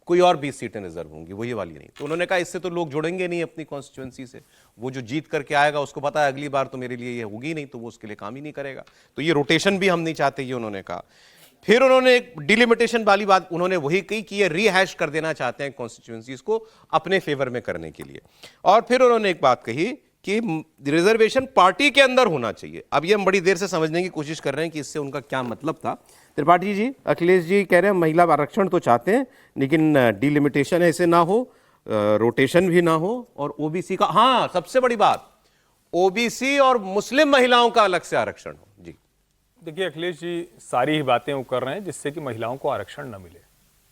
कोई और 20 सीटें रिजर्व होंगी, वही वाली नहीं। तो उन्होंने कहा इससे तो लोग जुड़ेंगे नहीं अपनी कॉन्स्टिट्यूएंसी से, वो जो जीत करके आएगा उसको पता है अगली बार तो मेरे लिए ये होगी नहीं, तो वो उसके लिए काम ही नहीं करेगा। तो ये रोटेशन भी हम नहीं चाहते, ये उन्होंने कहा। फिर उन्होंने एक डिलिमिटेशन वाली बात उन्होंने वही कही कि ये रीहैश कर देना चाहते हैं कॉन्स्टिट्यूएंसीज को अपने फेवर में करने के लिए। और फिर उन्होंने एक बात कही कि रिजर्वेशन पार्टी के अंदर होना चाहिए। अब ये हम बड़ी देर से समझने की कोशिश कर रहे हैं कि इससे उनका क्या मतलब था। त्रिपाठी जी, अखिलेश जी कह रहे हैं महिला आरक्षण तो चाहते हैं लेकिन डिलिमिटेशन ऐसे ना हो, रोटेशन भी ना हो, और ओबीसी का, हाँ सबसे बड़ी बात, ओबीसी और मुस्लिम महिलाओं का अलग से आरक्षण हो। जी देखिए अखिलेश जी सारी ही बातें वो कर रहे हैं जिससे कि महिलाओं को आरक्षण न मिले।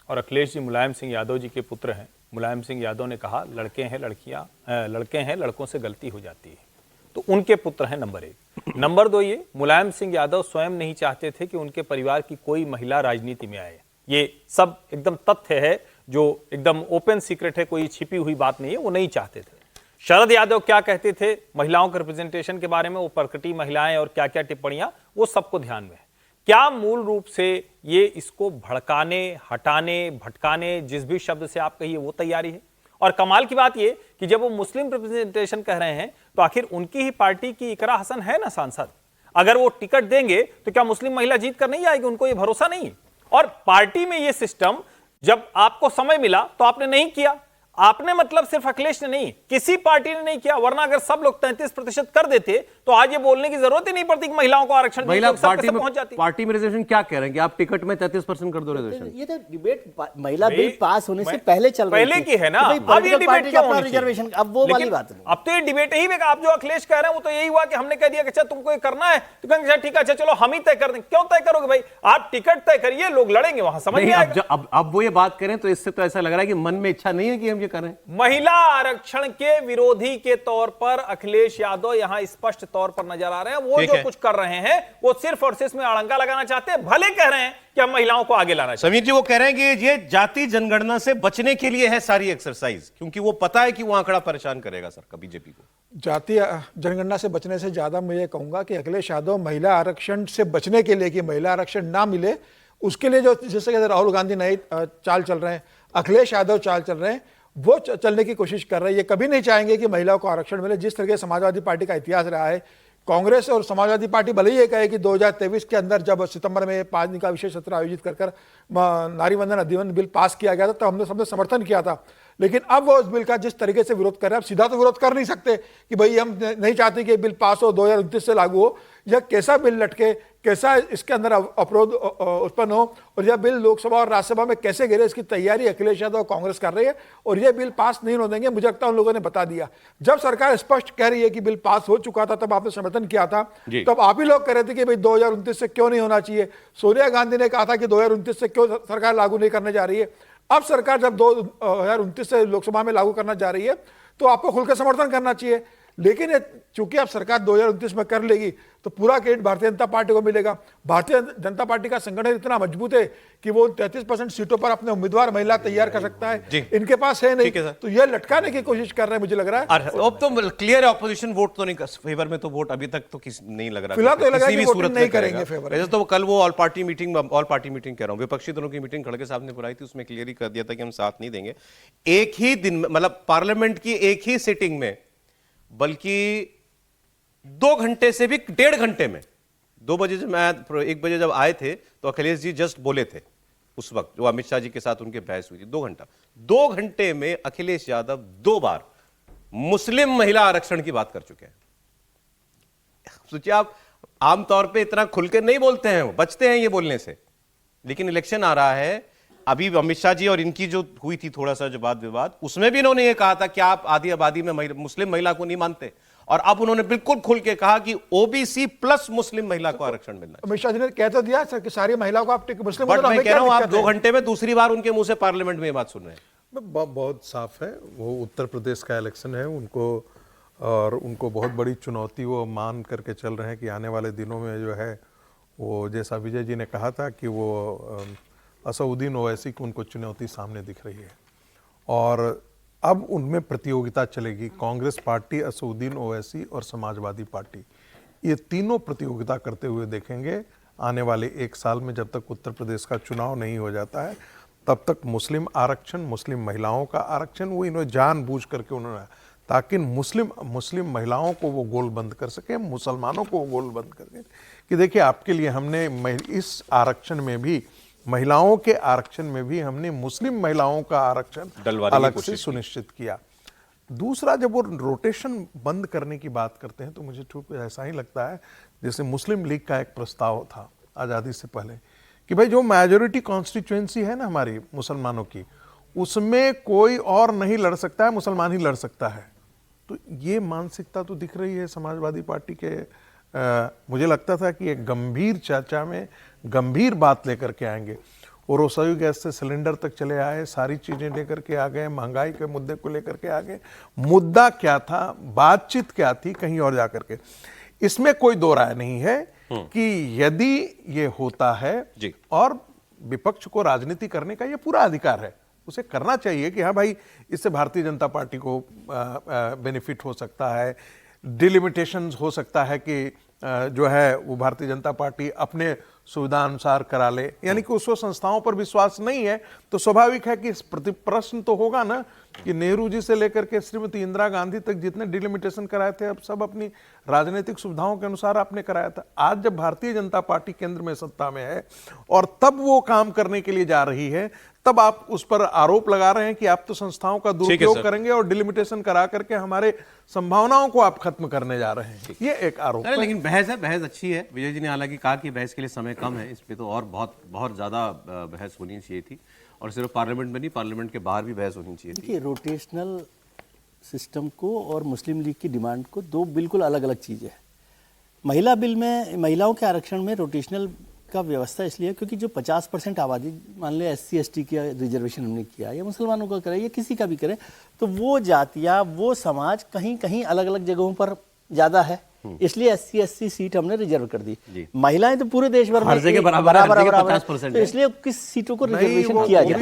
और अखिलेश जी मुलायम सिंह यादव जी के पुत्र हैं। मुलायम सिंह यादव ने कहा लड़के हैं लड़कों से गलती हो जाती है, तो उनके पुत्र हैं नंबर 1। नंबर 2 ये मुलायम सिंह यादव स्वयं नहीं चाहते थे कि उनके परिवार की कोई महिला राजनीति में आए। ये सब एकदम तथ्य है जो एकदम ओपन सीक्रेट है, कोई छिपी हुई बात नहीं है, वो नहीं चाहते थे। शरद यादव क्या कहते थे महिलाओं के रिप्रेजेंटेशन के बारे में, वो प्रकटी महिलाएं और क्या क्या टिप्पणियां, वो सबको ध्यान में है। क्या मूल रूप से ये इसको भड़काने, हटाने, भटकाने, जिस भी शब्द से आप कहिए वो तैयारी है। और कमाल की बात ये कि जब वो मुस्लिम रिप्रेजेंटेशन कह रहे हैं तो आखिर उनकी ही पार्टी की इकरा हसन है ना सांसद, अगर वो टिकट देंगे तो क्या मुस्लिम महिला जीत कर नहीं आएगी, उनको ये भरोसा नहीं है। और पार्टी में ये सिस्टम जब आपको समय मिला तो आपने नहीं किया। आपने मतलब सिर्फ अखिलेश ने नहीं, किसी पार्टी ने नहीं किया, वरना अगर सब लोग 33% कर देते तो आज ये बोलने की जरूरत ही नहीं पड़ती कि महिलाओं को आरक्षण महिला पार्टी में पहुंच जाती। पार्टी में रिजर्वेशन क्या कह रहे हैं कि आप टिकट में 33% कर दो रिजर्वेशन? ये तो डिबेट महिला बिल पास होने से पहले चल रही पहले थी की है ना, कि भाई अब ये political डिबेट party क्या का अपना होनी चाहिए? रिजर्वेशन, अब वो वाली बात नहीं। अब तो ये डिबेट ही में आप जो अखिलेश कह रहे हैं वो तो यही हुआ कि हमने कह दिया कि अच्छा तुमको ये करना है तो कहेंगे अच्छा ठीक है, अच्छा चलो हम ही तय कर देंगे। क्यों तय करोगे भाई, आप टिकट तय करिए, लोग लड़ेंगे, वहां समझ में आएगा। अब वो ये बात करें तो इससे तो ऐसा लग रहा है कि मन में इच्छा नहीं है कि हम ये करें। महिला आरक्षण के विरोधी के तौर पर अखिलेश यादव यहां स्पष्ट तौर पर नजर आ रहे हैं। वो जो कुछ कर रहे हैं वो सिर्फ और सिर्फ में अड़ंगा लगाना चाहते हैं। भले कह रहे हैं कि हम महिलाओं को आगे लाना चाहिए। समीर जी वो कह रहे हैं कि ये जाति जनगणना से बचने के लिए है सारी एक्सरसाइज, क्योंकि वो पता है कि वो आंकड़ा परेशान करेगा सर बीजेपी को। जातीय जनगणना से बचने से ज्यादा मैं ये कहूंगा कि अखिलेश यादव महिला आरक्षण से बचने के लिए, कि महिला आरक्षण ना मिले उसके लिए जो जैसे कि राहुल गांधी नई चाल चल रहे हैं, अखिलेश यादव चाल चल रहे हैं, वो चलने की कोशिश कर रहे हैं। ये कभी नहीं चाहेंगे कि महिलाओं को आरक्षण मिले। जिस तरह के समाजवादी पार्टी का इतिहास रहा है, कांग्रेस और समाजवादी पार्टी भले ही ये कहे कि 2023 के अंदर जब सितंबर में 5 दिन का विशेष सत्र आयोजित कर नारी वंदन अधिनियम बिल पास किया गया था तो हमने सबने समर्थन किया था। लेकिन अब वो इस बिल का जिस तरीके से विरोध कर रहे हैं, अब सीधा तो विरोध कर नहीं सकते कि भाई हम नहीं चाहते कि बिल पास हो, 2029 से लागू हो। यह कैसा बिल लटके, कैसा इसके अंदर अवरोध उत्पन्न हो और यह बिल लोकसभा और राज्यसभा में कैसे गिरे, इसकी तैयारी अखिलेश यादव और कांग्रेस कर रही है। और यह बिल पास नहीं होने देंगे, मुझे लगता है उन लोगों ने बता दिया। जब सरकार स्पष्ट कह रही है कि बिल पास हो चुका था तब आपने समर्थन किया था, तब आप ही लोग कह रहे थे कि भाई 2029 से क्यों नहीं होना चाहिए। सोनिया गांधी ने कहा था कि 2029 से क्यों सरकार लागू नहीं करने जा रही है। अब सरकार जब 2029 से लोकसभा में लागू करना जा रही है तो आपको खुलकर समर्थन करना चाहिए। लेकिन चूंकि अब सरकार 2029 में कर लेगी तो पूरा क्रेडिट भारतीय जनता पार्टी को मिलेगा। भारतीय जनता पार्टी का संगठन इतना मजबूत है कि वो 33% सीटों पर अपने उम्मीदवार महिला तैयार कर सकता है। इनके पास है नहीं, तो ये लटकाने की कोशिश कर रहे हैं मुझे लग रहा है। अब तो क्लियर है ऑपोजिशन वोट तो नहीं फेवर में, तो वोट अभी तक तो नहीं लग रहा, फिलहाल तो लग रहा है कि सूरत वोटिंग नहीं करेंगे फेवर। वैसे तो कल वो ऑल पार्टी मीटिंग कह रहा हूं, विपक्षी दलों की मीटिंग खड़गे साहब ने बुलाई थी, उसमें क्लियर ही कर दिया था कि हम साथ नहीं देंगे। एक ही दिन में, मतलब पार्लियामेंट की एक ही सिटिंग में, बल्कि 2 घंटे से भी 1.5 घंटे में, 2 बजे जब मैं 1 बजे जब आए थे तो अखिलेश जी जस्ट बोले थे उस वक्त, जो अमित शाह जी के साथ उनके बहस हुई थी 2 घंटे में अखिलेश यादव 2 बार मुस्लिम महिला आरक्षण की बात कर चुके हैं। सोचिए आप, आमतौर पे इतना खुल के नहीं बोलते हैं, वो बचते हैं ये बोलने से, लेकिन इलेक्शन आ रहा है। अभी अमित शाह जी और इनकी जो हुई थी थोड़ा सा जो वाद विवाद, उसमें भी इन्होंने ये कहा था कि आप आधी आबादी में मुस्लिम महिला को नहीं मानते, और अब उन्होंने बिल्कुल खुल के कहा कि ओबीसी प्लस मुस्लिम महिला को आरक्षण मिलना है। अमित शाह जी ने कह तो दिया सर कि सारी महिलाओं को आप मुस्लिम, बट मैं कह रहा हूं आप 2 घंटे में दूसरी बार उनके मुंह से पार्लियामेंट में ये बात सुन रहे हैं। बहुत साफ है, वो उत्तर प्रदेश का इलेक्शन है, उनको बहुत बड़ी चुनौती वो मान करके चल रहे हैं कि आने वाले दिनों में जो है वो, जैसा विजय जी ने कहा था कि वो असउद्दीन ओवैसी को उनको चुनौती सामने दिख रही है और अब उनमें प्रतियोगिता चलेगी। कांग्रेस पार्टी, असउद्दीन ओवैसी और समाजवादी पार्टी, ये तीनों प्रतियोगिता करते हुए देखेंगे आने वाले 1 साल में। जब तक उत्तर प्रदेश का चुनाव नहीं हो जाता है तब तक मुस्लिम आरक्षण, मुस्लिम महिलाओं का आरक्षण, वो इन्होंने जानबूझ करके उन्होंने, ताकि मुस्लिम महिलाओं को वो गोल बंद कर सके, मुसलमानों को वो गोल बंद करके कि देखिए आपके लिए हमने इस आरक्षण में भी, महिलाओं के आरक्षण में भी हमने मुस्लिम महिलाओं का आरक्षण अलग से सुनिश्चित किया। दूसरा, जब वो रोटेशन बंद करने की बात करते हैं तो मुझे ठीक ऐसा ही लगता है जैसे मुस्लिम लीग का एक प्रस्ताव था आज़ादी से पहले कि भाई जो मेजॉरिटी कॉन्स्टिट्यूएंसी है ना हमारी मुसलमानों की, उसमें कोई और नहीं लड़ सकता है, मुसलमान ही लड़ सकता है। तो ये मानसिकता तो दिख रही है समाजवादी पार्टी के। मुझे लगता था कि एक गंभीर चर्चा में गंभीर बात लेकर के आएंगे और रसोई गैस से सिलेंडर तक चले आए, सारी चीजें लेकर के आ गए, महंगाई के मुद्दे को लेकर के आ गए। मुद्दा क्या था, बातचीत क्या थी, कहीं और जाकर के। इसमें कोई दो राय नहीं है कि यदि ये होता है जी, और विपक्ष को राजनीति करने का ये पूरा अधिकार है, उसे करना चाहिए कि हाँ भाई इससे भारतीय जनता पार्टी को बेनिफिट हो सकता है, डिलिमिटेशंस हो सकता है कि जो है वो भारतीय जनता पार्टी अपने सुविधा अनुसार करा ले, यानी कि उसको संस्थाओं पर विश्वास नहीं है तो स्वाभाविक है कि इस प्रति प्रश्न तो होगा ना कि नेहरू जी से लेकर के श्रीमती इंदिरा गांधी तक जितने डिलिमिटेशन कराए थे अब सब अपनी राजनीतिक सुविधाओं के अनुसार आपने कराया था। आज जब भारतीय जनता पार्टी केंद्र में सत्ता में है और तब वो काम करने के लिए जा रही है, तब आप उस पर आरोप लगा रहे हैं कि आप तो संस्थाओं का दुरुपयोग सर। करेंगे और डिलिमिटेशन करा करके हमारे संभावनाओं को आप खत्म करने जा रहे हैं। ये एक आरोप अरे है। लेकिन बहस है, बहस अच्छी है। विजय जी ने हालांकि कहा कि बहस के लिए समय कम है, इस पे तो और बहुत बहुत ज्यादा बहस होनी चाहिए थी, और सिर्फ पार्लियामेंट में नहीं, पार्लियामेंट के बाहर भी बहस होनी चाहिए थी। देखिए, रोटेशनल सिस्टम को और मुस्लिम लीग की डिमांड को दो बिल्कुल अलग अलग चीज़ें हैं। महिला बिल में महिलाओं के आरक्षण में रोटेशनल का व्यवस्था इसलिए क्योंकि जो 50% आबादी, मान लें SC ST की रिजर्वेशन हमने किया या मुसलमानों का करे या किसी का भी करे, तो वो जातियाँ, वो समाज कहीं कहीं अलग अलग जगहों पर ज़्यादा है, इसलिए SC SC सीट हमने रिजर्व कर दी। महिलाएं तो पूरे देश भर में हर जगह बराबर है, हर जगह 50% तो है। इसलिए किस सीटों को नहीं, रिजर्वेशन वो किया गया।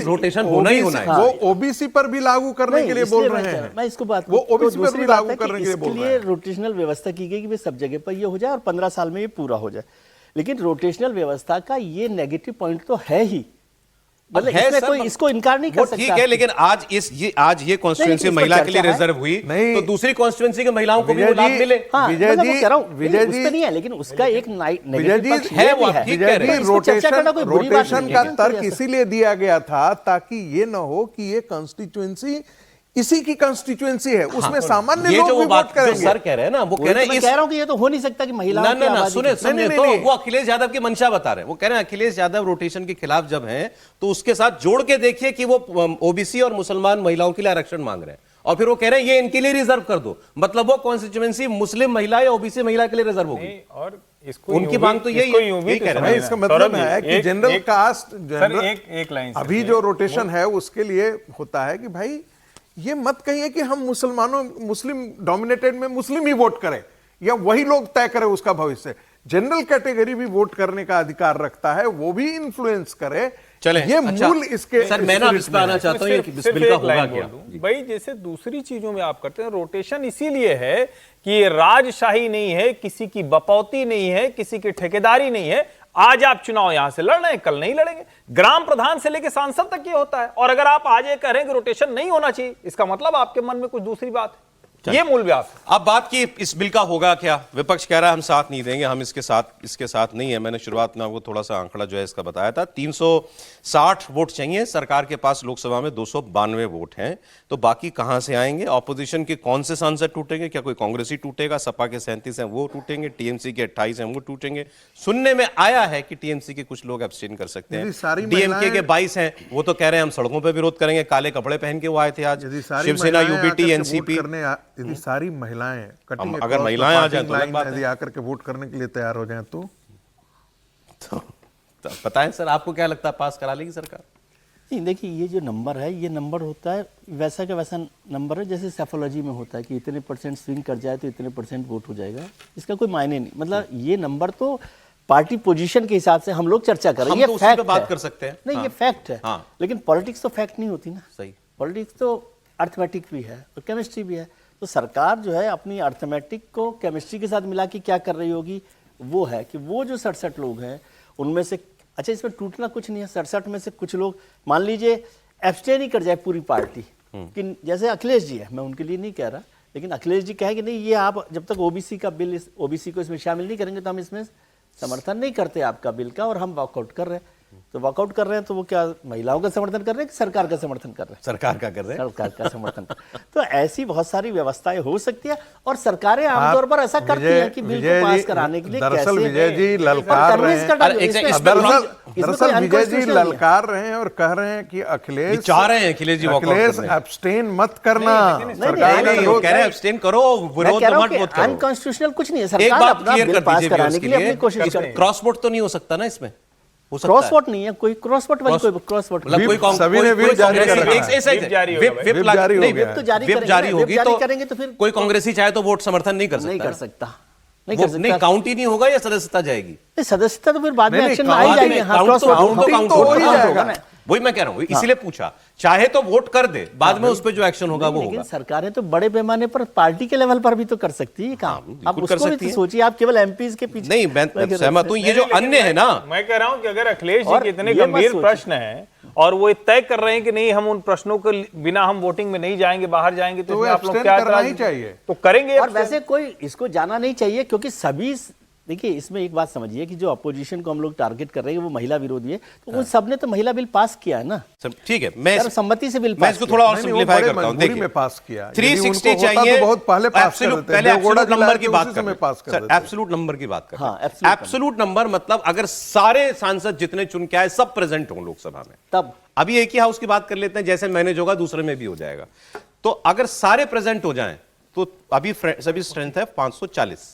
रोटेशन होना ही होना है। वो ओबीसी पर भी लागू करने के लिए बोल रहे हैं। मैं इसको बात वो तो ओबीसी पर दूसरी भी बात लागू है कि करने के लिए बोल इसके रहे लिए हैं। रोटेशनल व्यवस्था की गई कि भाई सब जगह पर ये हो जाए और 15 साल में ये पूरा हो जाए। लेकिन रोटेशनल व्यवस्था का ये नेगेटिव पॉइंट तो है ही, मतलब है इसमें सर, कोई इसको इनकार नहीं कर वो सकता। ठीक है, लेकिन आज ये कॉन्स्टिट्यूंसी लेकिन महिला इस पर के लिए चर्चा है। रिजर्व हुई, नहीं। तो दूसरी कॉन्स्टिट्यूंसी के महिलाओं को भी वो विजय लाभ जी, मिले। हाँ, विजय मतलब वो जी, कह रहा हूं, विजय उस जी- पे नहीं है, लेकिन उसका एक विजय नेगेटिव जी पक्ष है, ये वो भी आप है। ठीक कह रहे हैं। इस पर चर्चा करना कोई बुरी बात रोटेशन नहीं का है। तर्क इसीलिए दिया गया था ताकि ये न हो कि ये कॉन्स्टिट्यूएंसी इसी की कॉन्स्टिट्यूएंसी है, उसमें सामान्य ये लोग जो भी वो वोट बात जो करेंगे। सर कह रहे हैं ना, वो कह वही रहे तो हैं मैं कह रहा हूं कि ये तो हो नहीं सकता कि महिलाओं ना की ना ना आबादी सुने की- सुने नहीं, तो नहीं। वो अखिलेश यादव की मंशा बता रहे हैं। वो कह रहे हैं अखिलेश यादव रोटेशन के खिलाफ जब हैं तो उसके साथ जोड़ के देखिए कि वो ओबीसी और मुसलमान महिलाओं के लिए आरक्षण मांग रहे हैं, और फिर वो कह रहे हैं ये इनके लिए रिजर्व कर दो, मतलब वो कॉन्स्टिट्यूएंसी मुस्लिम महिला या ओबीसी महिला के लिए रिजर्व होगी। और इसको उनकी यूं भी- मांग तो यही इसको है, यूं भी यही तो कह रहे हैं। समझना इसका है। मतलब सौरभ जी, है कि एक- जनरल एक- कास्ट, सर एक लाइन से अभी जो रोटेशन है उसके लिए होता है कि भाई ये मत कहिए कि हम मुस्लिम डोमिनेटेड में मुस्लिम ही वोट करें या वही लोग तय करें उसका भविष्य। जनरल कैटेगरी भी वोट करने का अधिकार रखता है, वो भी इन्फ्लुएंस करे। चले ये अच्छा, मूल इसके सर मैं ना इस पे आना चाहता हूं कि सिर्फ बिल का एक होगा लाइन क्या। बोल दूं। भाई जैसे दूसरी चीजों में आप करते हैं, रोटेशन इसीलिए है कि ये राजशाही नहीं है, किसी की बपौती नहीं है, किसी की ठेकेदारी नहीं है। आज आप चुनाव यहां से लड़ रहे हैं, कल नहीं लड़ेंगे। ग्राम प्रधान से लेकर सांसद तक ये होता है, और अगर आप आज ये कह रहे हैं कि रोटेशन नहीं होना चाहिए, इसका मतलब आपके मन में कुछ दूसरी बात है। ये मूल व्यास है। अब बात की इस बिल का होगा क्या। विपक्ष कह रहा है हम साथ नहीं देंगे, हम इसके साथ नहीं है। मैंने शुरुआत में आपको थोड़ा सा आंकड़ा जो है इसका बताया था, 360 वोट चाहिए, सरकार के पास लोकसभा में 292 वोट हैं, तो बाकी कहां से आएंगे। ऑपोजिशन के कौन से सांसद टूटेंगे, क्या कोई कांग्रेसी टूटेगा, सपा के 37 हैं वो टूटेंगे, टीएमसी के 28 हैं वो टूटेंगे। सुनने में आया है कि टीएमसी के कुछ लोग एब्सटेन कर सकते हैं, डीएमके के 22 हैं, वो तो कह रहे हैं हम सड़कों पर विरोध करेंगे, काले कपड़े पहन के वो आए थे आज। शिवसेना, यूबीटी, एनसीपी, यदि सारी महिलाएं अगर महिलाएं आ जाएं तो अलग बात है। यदि आकर के वोट करने के लिए तैयार हो जाएं तो बताएं सर, आपको क्या लगता है पास करा लेगी सरकार। नहीं, देखिए ये जो नंबर है, ये नंबर होता है वैसा का वैसा नंबर है जैसे सेफोलॉजी में होता है कि इतने % स्विंग कर जाए तो इतने % वोट हो जाएगा। इसका कोई मायने नहीं, मतलब ये नंबर तो पार्टी पोजीशन के हिसाब से हम लोग चर्चा कर रहे हैं, हम तो ये उसी पे फैक्ट बात है। कर सकते हैं। नहीं, हाँ। ये फैक्ट है। हाँ। लेकिन पॉलिटिक्स तो फैक्ट नहीं होती ना। सही। पॉलिटिक्स तो अर्थमेटिक भी है और केमिस्ट्री भी है। तो सरकार जो है अपनी अर्थमेटिक को केमिस्ट्री के साथ मिला के क्या कर रही होगी, वो है कि वो जो 67 लोग हैं उनमें से, अच्छा इसमें टूटना कुछ नहीं है, 67 में से कुछ लोग मान लीजिए एब्सटेन ही कर जाए पूरी पार्टी, कि जैसे अखिलेश जी है, मैं उनके लिए नहीं कह रहा, लेकिन अखिलेश जी कहे कि नहीं ये आप जब तक ओबीसी का बिल, ओबीसी को इसमें शामिल नहीं करेंगे तो हम इसमें समर्थन नहीं करते आपका बिल का, और हम वॉकआउट कर रहे हैं। तो वॉकआउट कर रहे हैं तो वो क्या महिलाओं का समर्थन कर रहे हैं कि सरकार का समर्थन कर रहे हैं? सरकार का कर रहे हैं। सरकार का समर्थन तो ऐसी बहुत सारी व्यवस्थाएं हो सकती है, और सरकारें आमतौर पर ऐसा करती हैं कि बिल को पास कराने के लिए दरअसल कैसे विजय जी ललकार रहे हैं। दरअसल विजय जी ललकार रहे हैं और कह रहे हैं कि अखिलेश चाह रहे हैं अखिलेश जी अखिलेश एब्सटेन मत करना, सरकार नहीं, वो कह रहे हैं एब्सटेन करो, विरोध तो मत वोट करो। अनकॉन्स्टिट्यूशनल कुछ नहीं है, एक सरकार बात अपना क्लियर बिल कर पास दीजिए कराने के लिए अपनी कोशिश कर रही है। क्रॉस वोट तो नहीं हो सकता ना इसमें, हो सकता क्रॉस है। वोट नहीं है, कोई क्रॉस वोट वाली कोई क्रॉस वोट मतलब कोई सभी ने व्हिप जारी कर रखा है। व्हिप जारी होगा भाई। व्हिप जारी हो गया है। तो जारी व्हिप करेंगे, जारी व्हिप होगी जारी तो करेंगे तो फिर कोई कांग्रेसी चाहे तो वोट समर्थन नहीं कर सकता। नहीं कर सकता, नहीं वो कर नहीं, सकता। काउंट ही नहीं होगा या सदस्यता जाएगी। सदस्यता तो फिर बाद में नहीं, एक्शन में आ ही बाद में जाएंगे। हाँ, काउंट क्रॉस तो वोट काउंट तो हो ही जाएगा। होगा ना। वही मैं कह रहा हूँ, इसीलिए पूछा, चाहे तो वोट कर दे, बाद में उस पर जो एक्शन होगा वो लेकिन होगा। सरकारें तो बड़े पैमाने पर पार्टी के लेवल पर भी तो कर सकती है काम। बिल्कुल आप कर उसको भी सकती तो है। सोचिए, आप केवल एमपीज के पीछे नहीं, मैं सहमत हूँ, ये जो अन्य है ना, मैं कह रहा हूं कि अगर अखिलेश जी और के इतने ये मत गंभीर सोचिए। प्रश्न हैं और वो तय कर रहे हैं कि नहीं हम उन प्रश्नों को बिना हम वोटिंग में नहीं जाएंगे, बाहर जाएंगे, तो तो इसमें आप लोग abstain क्या करना एतराज- ही चाहिए। तो करेंगे और abstain। वैसे कोई इसको जाना नहीं चाहिए, क्योंकि सभी देखिए इसमें एक बात समझिए कि जो अपोजिशन को हम लोग टारगेट कर रहे हैं वो महिला विरोधी है, तो उन सबने तो महिला बिल पास किया है ना। ठीक है, मैं सर्वसम्मति से बिल मैं पास इसको किया। थोड़ा और नहीं, वो सिंप्लीफाई बड़े करता हूं। मजबूरी देखिए में पास किया। 360 यदि उनको होता चाहिए तो बहुत पहले पास कर देते। पहले देवगौड़ा एब्सोल्यूट जिला नंबर है की कि बात उसी कर समय पास कर सर, देते। एब्सोल्यूट नंबर की बात कर हाँ, absolute एब्सोल्यूट नंबर मतलब अगर सारे सांसद जितने चुन के आए सब प्रेजेंट हों लोकसभा में, तब अभी एक ही हाउस की बात कर लेते हैं, जैसे मैनेज होगा दूसरे में भी हो जाएगा। तो अगर सारे प्रेजेंट हो जाएं तो अभी सभी स्ट्रेंथ है 540,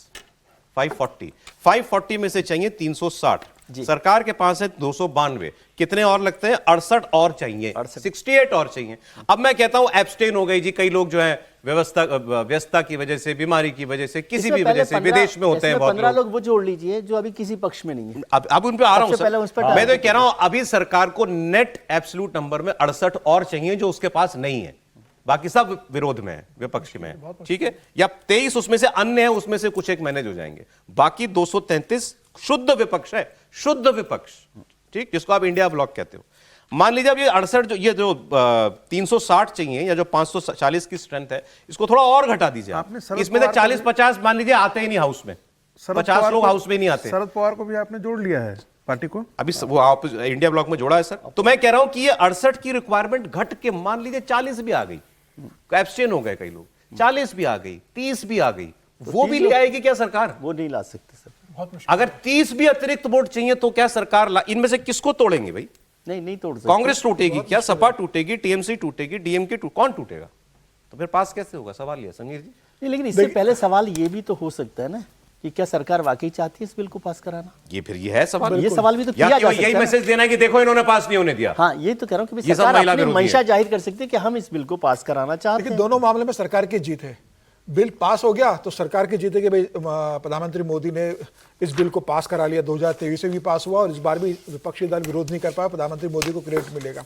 540 में से चाहिए 360, सरकार के पास है 292, कितने और लगते हैं? 68 और चाहिए, 68 और चाहिए। अब मैं कहता हूं एब्सटेन हो गई जी, कई लोग जो है व्यस्तता की वजह से, बीमारी की वजह से, किसी भी वजह से विदेश में होते हैं बहुत 15 लोग वो जोड़ लीजिए जो अभी किसी पक्ष में नहीं है। अब उन पे आ रहा हूं पहले उस पर सर, मैं तो कह रहा हूं अभी सरकार को नेट एब्सोल्यूट नंबर में 68 और चाहिए जो उसके पास नहीं है, बाकी सब विरोध में है, विपक्ष में है, ठीक है, या 23 उसमें से अन्य है, उसमें से कुछ एक मैनेज हो जाएंगे, बाकी 233 शुद्ध विपक्ष है, शुद्ध विपक्ष, ठीक, जिसको आप इंडिया ब्लॉक कहते हो। मान लीजिए अब ये 68 जो 360 चाहिए या जो 540 की स्ट्रेंथ है, इसको थोड़ा और घटा दीजिए आप। इसमें से 40-50 मान लीजिए आते ही नहीं हाउस में, 50 लोग हाउस में नहीं आते। शरद पवार को भी आपने जोड़ लिया है पार्टी को, अभी वो आप इंडिया ब्लॉक में जोड़ा है सर। तो मैं कह रहा हूं कि ये 68 की रिक्वायरमेंट घट के मान लीजिए 40 भी आ गई, एब्सटेन हो गए कई लोग, 40 भी आ गई, 30 भी आ गई, वो भी ले आएगी क्या सरकार? वो नहीं ला सकते सर। अगर 30 भी अतिरिक्त वोट चाहिए तो क्या सरकार इनमें से किसको तोड़ेंगे भाई? नहीं तोड़ सकते। कांग्रेस टूटेगी क्या? सपा टूटेगी, टीएमसी टूटेगी, डीएमके कौन टूटेगा? तो फिर पास कैसे होगा? सवाल ये समीर जी। नहीं, लेकिन इससे पहले सवाल ये भी तो हो सकता है ना कि क्या सरकार वाकई चाहती है इस बिल को पास कराना? ये फिर ये है सवाल, ये सवाल भी तो किया या जा सकता है यही ना। मैसेज देना है कि देखो इन्होंने पास नहीं होने दिया। हाँ, ये तो कह रहा हूँ कि ये सब सरकार महिला अपनी विरोधी मंशा है। जाहिर कर सकती है कि हम इस बिल को पास कराना चाहते लेकिन हैं। दोनों मामले में सरकार की जीत है। बिल पास हो गया तो सरकार की जीत है कि भाई प्रधानमंत्री मोदी ने इस बिल को पास करा लिया, 2023 में भी पास हुआ और इस बार भी विपक्षी दल विरोध नहीं कर पाया, प्रधानमंत्री मोदी को क्रेडिट मिलेगा।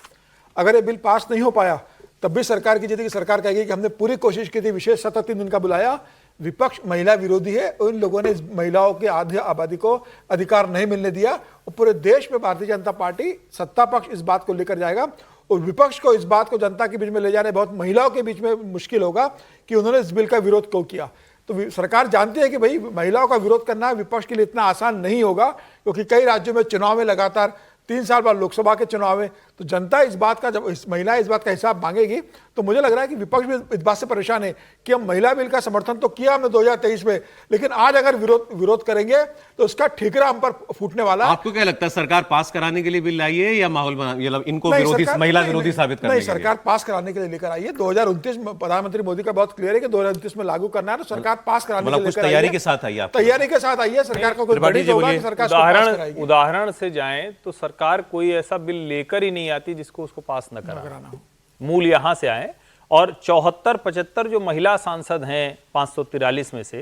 अगर ये बिल पास नहीं हो पाया तब भी सरकार की जीत है कि सरकार कहेगी कि हमने पूरी कोशिश की थी, विशेष 37 दिन का बुलाया, विपक्ष महिला विरोधी है, उन लोगों ने इस महिलाओं की आधी आबादी को अधिकार नहीं मिलने दिया और पूरे देश में भारतीय जनता पार्टी सत्ता पक्ष इस बात को लेकर जाएगा और विपक्ष को इस बात को जनता के बीच में ले जाने बहुत महिलाओं के बीच में मुश्किल होगा कि उन्होंने इस बिल का विरोध क्यों किया। तो सरकार जानती है कि भाई महिलाओं का विरोध करना विपक्ष के लिए इतना आसान नहीं होगा, क्योंकि कई राज्यों में चुनाव में लगातार 3 साल बाद लोकसभा के चुनाव में, तो जनता इस बात का, जब महिलाएं इस बात का हिसाब मांगेगी, तो मुझे लग रहा है कि विपक्ष भी इस बात से परेशान है कि हम महिला बिल का समर्थन तो किया हमने 2023 में, लेकिन आज अगर विरोध करेंगे तो उसका ठीकरा हम पर फूटने वाला। आपको क्या लगता है सरकार पास कराने के लिए बिल लाई है या माहौल इनको विरोधी, महिला विरोधी साबित करने के लिए? सरकार पास कराने के लिए लेकर आई है। 2029 में प्रधानमंत्री मोदी का बहुत क्लियर है कि 2029 में लागू करना है, तो सरकार पास कराने के लिए लेकर तैयारी के साथ आई है, तैयारी के साथ आई है। सरकार का कोई बड़ी होगा कि सरकार इसको पास कराएगी। उदाहरण से जाएं तो सरकार कोई ऐसा बिल लेकर ही नहीं आती जिसको उसको पास न कराना हो। मूल यहां से आए और 74-75 जो महिला सांसद हैं 543 में से,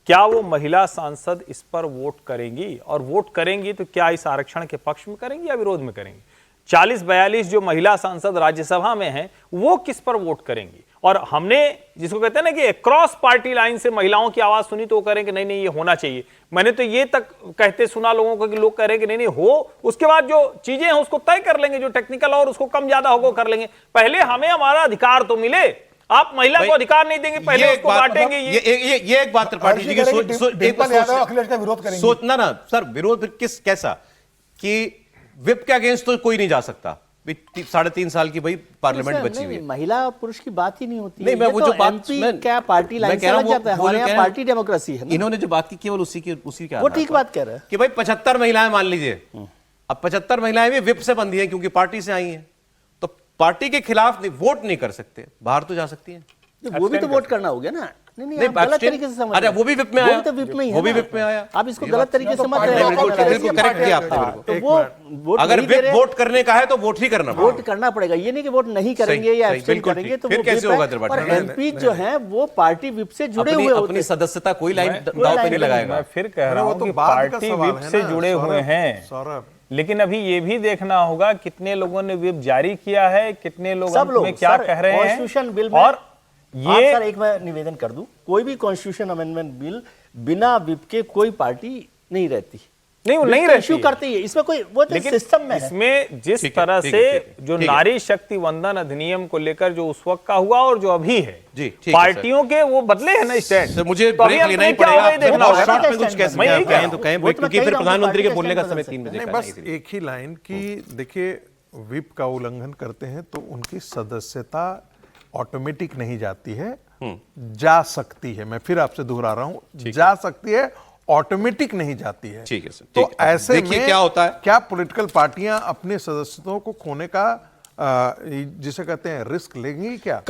क्या वो महिला सांसद इस पर वोट करेंगी? और वोट करेंगी तो क्या इस आरक्षण के पक्ष में करेंगी या विरोध में करेंगी? 40-42 जो महिला सांसद राज्यसभा में हैं वो किस पर वोट करेंगी? और हमने जिसको कहते हैं ना कि क्रॉस पार्टी लाइन से महिलाओं की आवाज सुनी तो वो करें कि नहीं नहीं ये होना चाहिए। मैंने तो ये तक कहते सुना लोगों को कि लोग कह रहे हैं कि नहीं नहीं हो, उसके बाद जो चीजें हैं उसको तय कर लेंगे, जो टेक्निकल और उसको कम ज्यादा होगा कर लेंगे। पहले हमें हमारा अधिकार तो मिले, आप महिला को अधिकार नहीं देंगे, पहले उसको बांटेंगे। ये एक बात त्रिपाठी जी की अखिलेश का विरोध करेंगे। सोचना ना सर, विरोध कैसा कि विप के अगेंस्ट तो कोई नहीं जा सकता, 3.5 साल की भाई पार्लियामेंट बची हुई है। महिला पुरुष की बात ही नहीं होती। नहीं, मैं वो जो बात क्या पार्टी लाइन से लग जाता है, हमारे यहाँ पार्टी डेमोक्रेसी है। इन्होंने जो बात की केवल उसी के वो ठीक बात कह रहे हैं कि भाई 75 महिलाएं मान लीजिए, अब 75 महिलाएं भी विप से बंधी हैं क्योंकि पार्टी से आई हैं, तो पार्टी के खिलाफ वोट नहीं कर सकते, बाहर तो जा सकती है। वो भी तो वोट करना हो गया ना। नहीं, आप गलत तरीके से समझ रहे हैं। वो भी विप में आया, वो तो विप में ही है, वो भी विप में आया। आप इसको गलत तरीके से समझ रहे हैं। बिल्कुल करेक्ट किया आपने। तो वो वोट अगर नहीं दे रहे, वोट करने का है तो वोट ही करना पड़ेगा, वोट करना पड़ेगा। ये नहीं कि वोट नहीं करेंगे या एब्सटेन करेंगे तो फिर कैसे होगा त्रिपाठी? और एमपी जो है वो पार्टी विप से जुड़े हुए होते अपनी सदस्यता कोई लाइन दांव पे नहीं लगाएगा। मैं फिर कह रहा हूं कि पार्टी विप से जुड़े हुए हैं, लेकिन अभी ये भी देखना होगा कितने लोगों ने विप जारी किया है, कितने लोग में क्या कह रहे हैं। कॉन्स्टिट्यूशन बिल में, और ये सर एक मैं निवेदन कर दूं, कोई भी कॉन्स्टिट्यूशन अमेंडमेंट बिल बिना विप के कोई पार्टी नहीं रहती। नहीं, वो बिल नहीं तो रहती इश्यू है। करती है, इसमें कोई वो तो लेकिन सिस्टम में है। इसमें जिस ठीक है, तरह ठीक से है, ठीक है, जो ठीक है। नारी शक्ति वंदन अधिनियम को लेकर जो उस वक्त का हुआ और जो अभी है, जी, ठीक है, पार्टियों के वो बदले हैं ना स्टैंड। सर मुझे तो अभी ब्रेक अंत लेना में ही क्या पड़ेगा, होगा ये आप देखना बहुत होगा। शॉर्ट में कुछ कह सकते मैं हैं, यही कह रहा तो हूं। कहें वो तो मैं क्योंकि कह फिर रहा हूं, प्रधानमंत्री के पार्टी बोलने का का समय स्टैंड 3 बजे नहीं, का बस एक ही लाइन कि देखिए विप का उल्लंघन करते हैं तो उनकी सदस्यता ऑटोमेटिक नहीं जाती है, जा सकती है। मैं फिर आपसे दोहरा रहा हूं, जा सकती है, ऑटोमेटिक नहीं जाती है। ठीक है सर, तो ठीक है। ऐसे देखिए में क्या होता है। क्या पॉलिटिकल पार्टियां अपने सदस्यों को खोने का जिसे कहते हैं रिस्क लेंगी क्या?